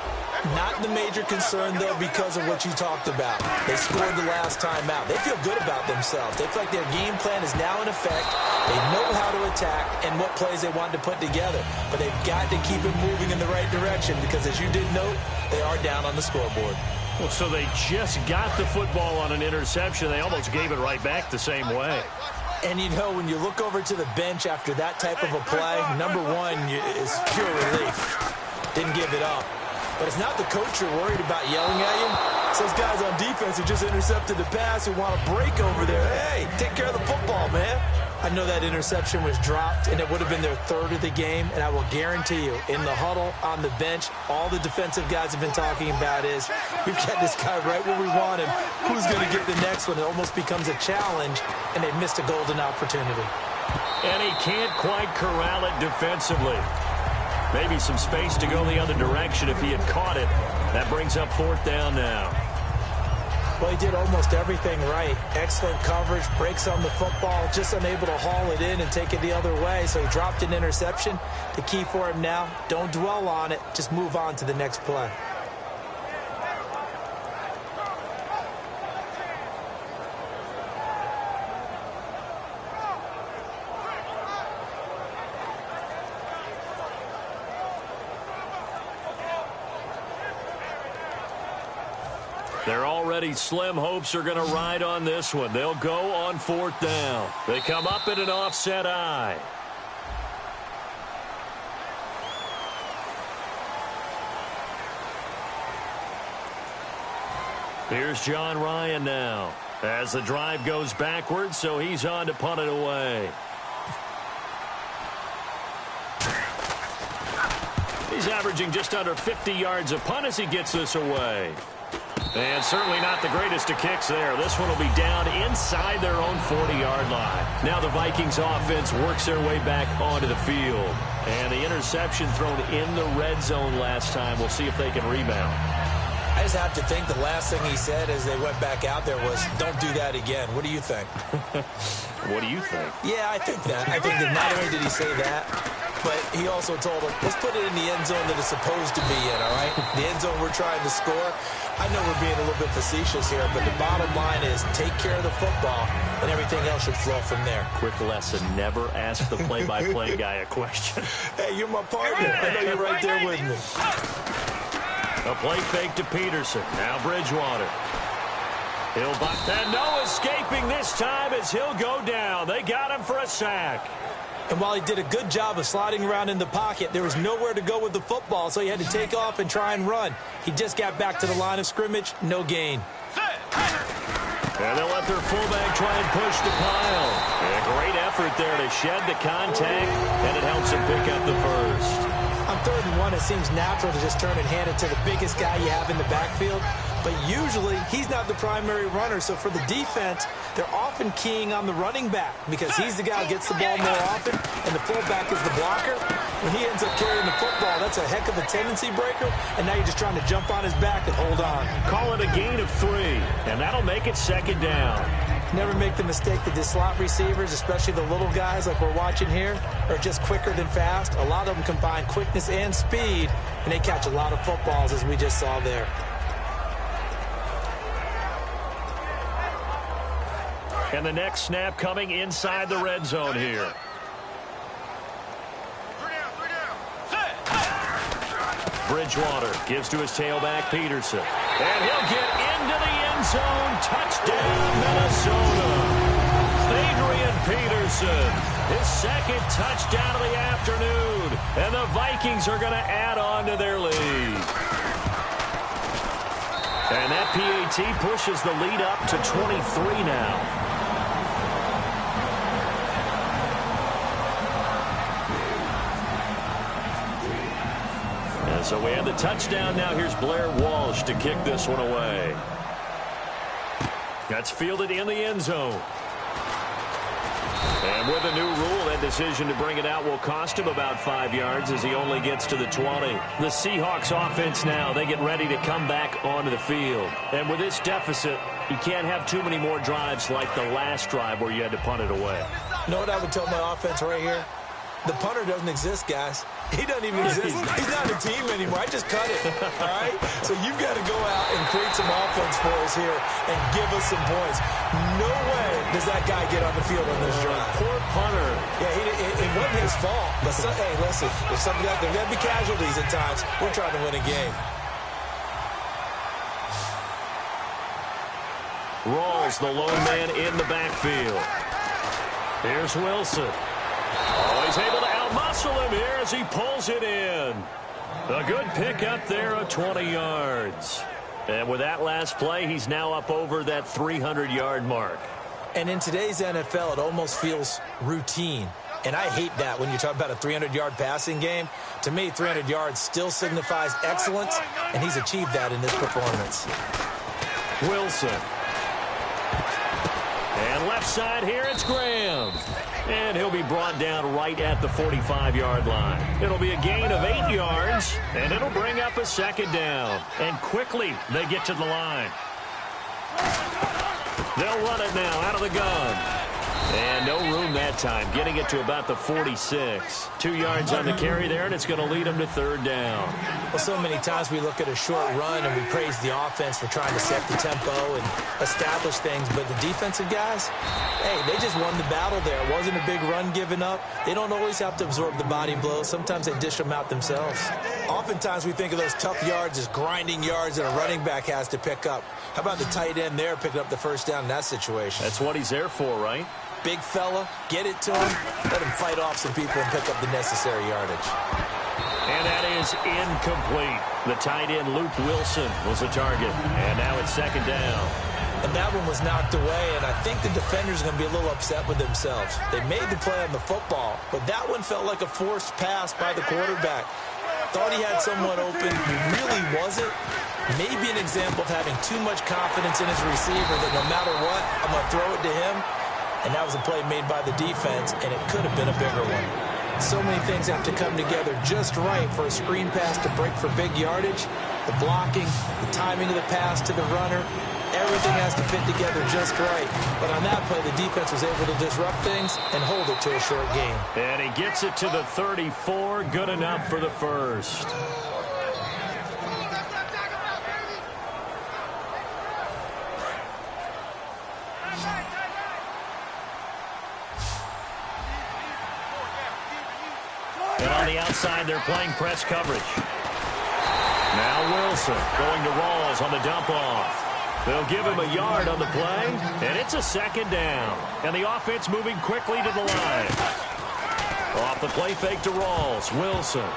Not the major concern, though, because of what you talked about. They scored the last time out. They feel good about themselves. They feel like their game plan is now in effect. They know how to attack and what plays they want to put together. But they've got to keep it moving in the right direction because, as you did note, they are down on the scoreboard. Well, so they just got the football on an interception. They almost gave it right back the same way. And, you know, when you look over to the bench after that type of a play, number one is pure relief. Didn't give it up. But it's not the coach you're worried about yelling at you. It's those guys on defense who just intercepted the pass who want to break over there. Hey, take care of the football, man. I know that interception was dropped, and it would have been their 3rd of the game. And I will guarantee you, in the huddle, on the bench, all the defensive guys have been talking about is, we've got this guy right where we want him. Who's going to get the next one? It almost becomes a challenge, and they missed a golden opportunity. And he can't quite corral it defensively. Maybe some space to go the other direction if he had caught it. That brings up 4th down now. Well, he did almost everything right. Excellent coverage, breaks on the football, just unable to haul it in and take it the other way. So he dropped an interception. The key for him now, don't dwell on it. Just move on to the next play. Their already slim hopes are going to ride on this one. They'll go on 4th down. They come up in an offset eye. Here's John Ryan now as the drive goes backwards, so he's on to punt it away. He's averaging just under 50 yards a punt as he gets this away. And certainly not the greatest of kicks there. This one will be down inside their own 40-yard line. Now the Vikings offense works their way back onto the field. And the interception thrown in the red zone last time. We'll see if they can rebound. I just have to think the last thing he said as they went back out there was, don't do that again. What do you think? What do you think? Yeah, I think that. I think that not only did he say that, but he also told him, let's put it in the end zone that it's supposed to be in, all right? The end zone we're trying to score. I know we're being a little bit facetious here, but the bottom line is take care of the football, and everything else should flow from there. Quick lesson, never ask the play-by-play guy a question. Hey, you're my partner. I know you're right there with me. A play fake to Peterson. Now Bridgewater. And no escaping this time as he'll go down. They got him for a sack. And while he did a good job of sliding around in the pocket, there was nowhere to go with the football, so he had to take off and try and run. He just got back to the line of scrimmage. No gain. And they'll let their fullback try and push the pile. And a great effort there to shed the contact, and it helps him pick up the first. On 3rd and 1, it seems natural to just turn and hand it to the biggest guy you have in the backfield. But usually, he's not the primary runner. So for the defense, they're often keying on the running back because he's the guy who gets the ball more often, and the fullback is the blocker. When he ends up carrying the football, that's a heck of a tendency breaker, and now you're just trying to jump on his back and hold on. Call it a gain of 3, and that'll make it 2nd down. Never make the mistake that the slot receivers, especially the little guys like we're watching here, are just quicker than fast. A lot of them combine quickness and speed, and they catch a lot of footballs, as we just saw there. And the next snap coming inside the red zone here. Bridgewater gives to his tailback, Peterson. And he'll get into the end zone. Touchdown, Minnesota. Adrian Peterson, his 2nd touchdown of the afternoon. And the Vikings are going to add on to their lead. And that PAT pushes the lead up to 23 now. So we have the touchdown. Now here's Blair Walsh to kick this one away. That's fielded in the end zone. And with a new rule, that decision to bring it out will cost him about 5 yards as he only gets to the 20. The Seahawks offense now, they get ready to come back onto the field. And with this deficit, you can't have too many more drives like the last drive where you had to punt it away. You know what I would tell my offense right here? The punter doesn't exist, guys. He doesn't even exist. He's not a team anymore. I just cut it, all right? So you've got to go out and create some offense for us here and give us some points. No way does that guy get on the field on this drive. Poor punter. Yeah, it wasn't his fault. But, hey, listen, if something there's going to be casualties at times. We're trying to win a game. Rawls, the lone man in the backfield. Here's Wilson. Oh, he's able to outmuscle him here as he pulls it in. A good pickup there of 20 yards. And with that last play, he's now up over that 300-yard mark. And in today's NFL, it almost feels routine. And I hate that when you talk about a 300-yard passing game. To me, 300 yards still signifies excellence, and he's achieved that in this performance. Wilson. And left side here, it's Graham. And he'll be brought down right at the 45-yard line. It'll be a gain of 8 yards, and it'll bring up a 2nd down. And quickly, they get to the line. They'll run it now out of the gun. And no room that time, getting it to about the 46. 2 yards on the carry there, and it's going to lead them to 3rd down. Well, so many times we look at a short run and we praise the offense for trying to set the tempo and establish things. But the defensive guys, hey, they just won the battle there. It wasn't a big run given up. They don't always have to absorb the body blows. Sometimes they dish them out themselves. Oftentimes we think of those tough yards as grinding yards that a running back has to pick up. How about the tight end there picking up the 1st down in that situation? That's what he's there for, right? Big fella, get it to him, let him fight off some people and pick up the necessary yardage. And that is incomplete. The tight end, Luke Wilson, was the target. And now it's 2nd down. And that one was knocked away, and I think the defenders are going to be a little upset with themselves. They made the play on the football, but that one felt like a forced pass by the quarterback. Thought he had someone open. He really wasn't. Maybe an example of having too much confidence in his receiver that no matter what, I'm going to throw it to him. And that was a play made by the defense, and it could have been a bigger one. So many things have to come together just right for a screen pass to break for big yardage. The blocking, the timing of the pass to the runner, everything has to fit together just right. But on that play, the defense was able to disrupt things and hold it to a short game. And he gets it to the 34. Good enough for the first. And on the outside, they're playing press coverage. Now Wilson going to Rawls on the dump-off. They'll give him a yard on the play, and it's a second down. And the offense moving quickly to the line. Off the play fake to Rawls. Wilson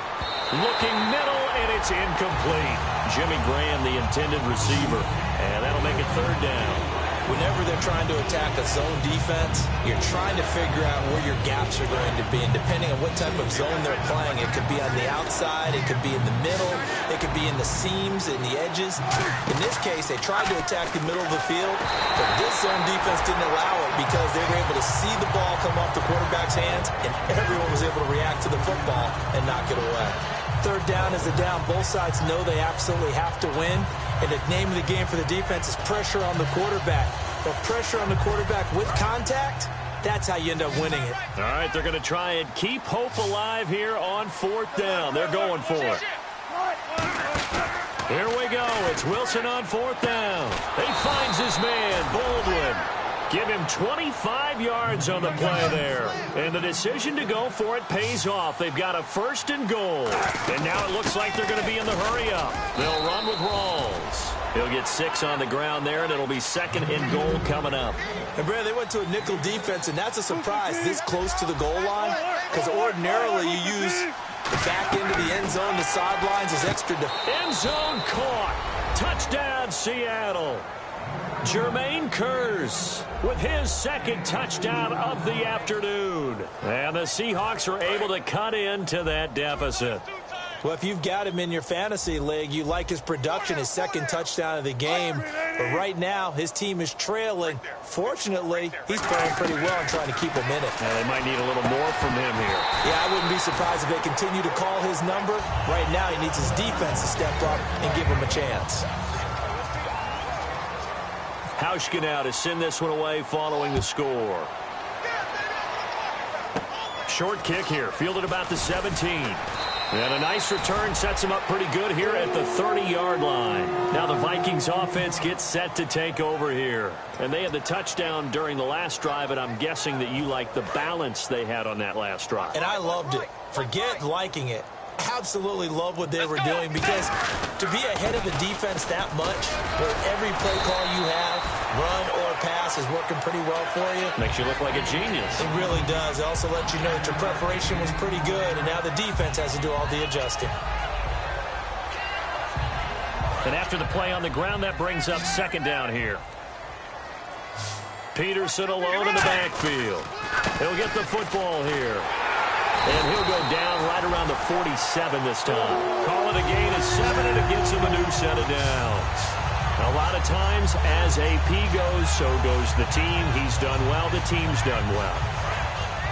looking middle, and it's incomplete. Jimmy Graham, the intended receiver. And that'll make it third down. Whenever they're trying to attack a zone defense, you're trying to figure out where your gaps are going to be. And depending on what type of zone they're playing, it could be on the outside, it could be in the middle, it could be in the seams and the edges. In this case, they tried to attack the middle of the field, but this zone defense didn't allow it because they were able to see the ball come off the quarterback's hands, and everyone was able to react to the football and knock it away. Third down is a down. Both sides know they absolutely have to win. And the name of the game for the defense is pressure on the quarterback. But pressure on the quarterback with contact, that's how you end up winning it. All right, they're going to try and keep hope alive here on fourth down. They're going for it. Here we go. It's Wilson on fourth down. He finds his man, Baldwin. Give him 25 yards on the play there. And the decision to go for it pays off. They've got a first and goal. And now it looks like they're going to be in the hurry-up. They'll run with Rawls. He'll get 6 on the ground there, and it'll be second and goal coming up. And, Brad, they went to a nickel defense, and that's a surprise this close to the goal line because ordinarily you use the back end of the end zone, the sidelines as extra defense. End zone caught. Touchdown, Seattle. Jermaine Kearse with his second touchdown of the afternoon. And the Seahawks are able to cut into that deficit. Well, if you've got him in your fantasy league, you like his production, his second touchdown of the game. But right now, his team is trailing. Fortunately, he's playing pretty well and trying to keep him in it. Now, they might need a little more from him here. Yeah, I wouldn't be surprised if they continue to call his number. Right now, he needs his defense to step up and give him a chance. Hauschka now to send this one away following the score. Short kick here, fielded about the 17. And a nice return sets him up pretty good here at the 30-yard line. Now the Vikings offense gets set to take over here. And they had the touchdown during the last drive, and I'm guessing that you like the balance they had on that last drive. And I loved it. Forget liking it. Absolutely love what they were doing because to be ahead of the defense that much, where every play call you have, run or pass, is working pretty well for you. Makes you look like a genius. It really does. It also lets you know that your preparation was pretty good, and now the defense has to do all the adjusting. And after the play on the ground, that brings up second down here. Peterson alone in the backfield. He'll get the football here. And he'll go down right around the 47 this time. Call it a gain of 7, and it gives him a new set of downs. A lot of times, as AP goes, so goes the team. He's done well. The team's done well.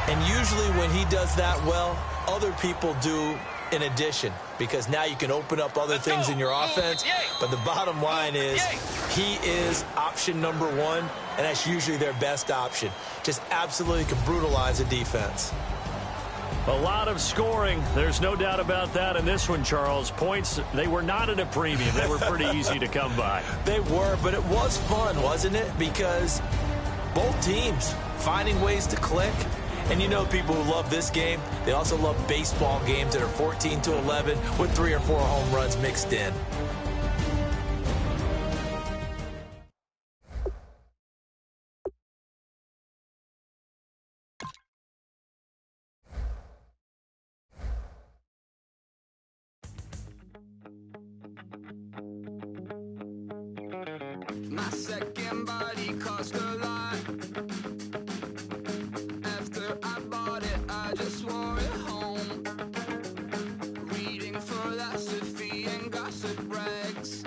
And usually when he does that well, other people do in addition, because now you can open up other things in your offense. But the bottom line is he is option number 1, and that's usually their best option. Just absolutely can brutalize a defense. A lot of scoring. There's no doubt about that in this one, Charles. Points, they were not at a premium. They were pretty easy to come by. They were, but it was fun, wasn't it? Because both teams finding ways to click. And you know people who love this game, they also love baseball games that are 14-11 with 3 or 4 home runs mixed in. My second body cost a lot. After I bought it, I just wore it home. Reading philosophy and gossip rags.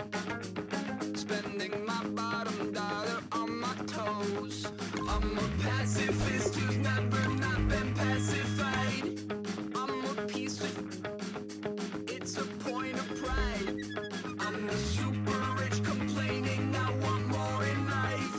knows I'm a pacifist who's never not been pacified. I'm a piece of, it's a point of pride. I'm the super rich complaining I want more in life.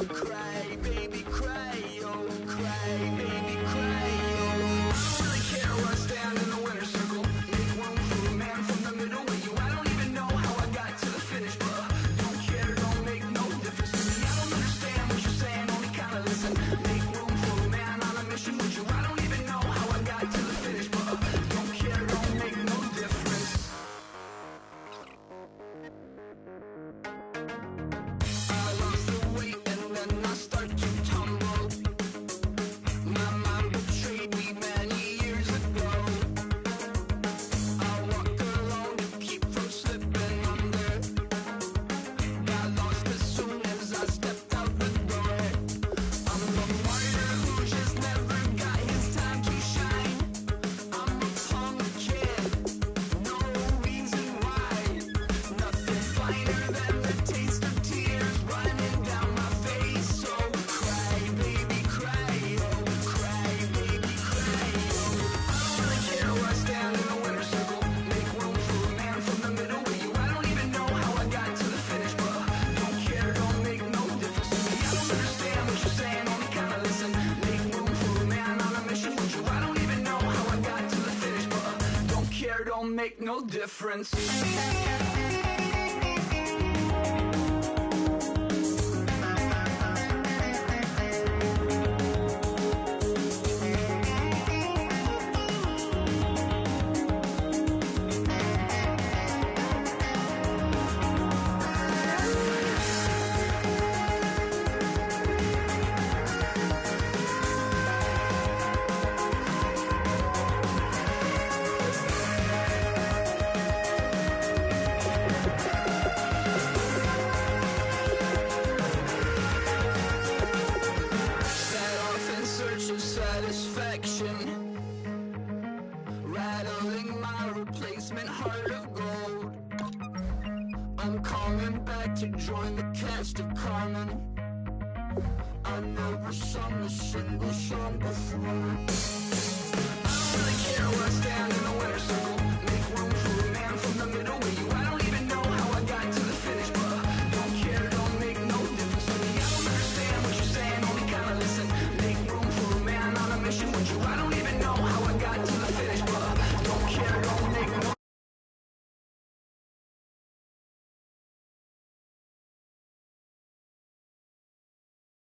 Cry, baby, cry, oh, cry, baby, cry, oh. I don't really care where I stand in the winner's circle. Make room for a man from the middle with you. I don't even know how I got to the finish, but don't care, don't make no difference to me. I don't understand what you're saying, only kinda listen. Make room for a man on a mission with you. I don't even know how I got to the finish, but don't care, don't make no difference. I lost the weight and then I start to tumble. My mind betrayed me many years ago. I walk alone to keep from slipping under. Got lost as soon as I stepped out the door. I'm a martyr who just never got his time to shine. I'm a punk kid, no reason why. Nothing finer than the taste of tears running down my face. So cry, baby, cry, oh, cry, baby, cry, oh. I don't really care where I stand in the winner's circle. Make room for a man from the middle with you. I don't even know how I got to the finish, but don't care, don't make no difference to me. I don't understand what you're saying, only kinda listen. Make room for a man on a mission with you. I don't even know how I got to the finish, but don't care, don't make no difference. Set off in search of satisfaction, rattling my replacement heart of gold. I'm coming back to join the cast of Carmen. I never sung a single song before. I don't really care where I stand in the winner's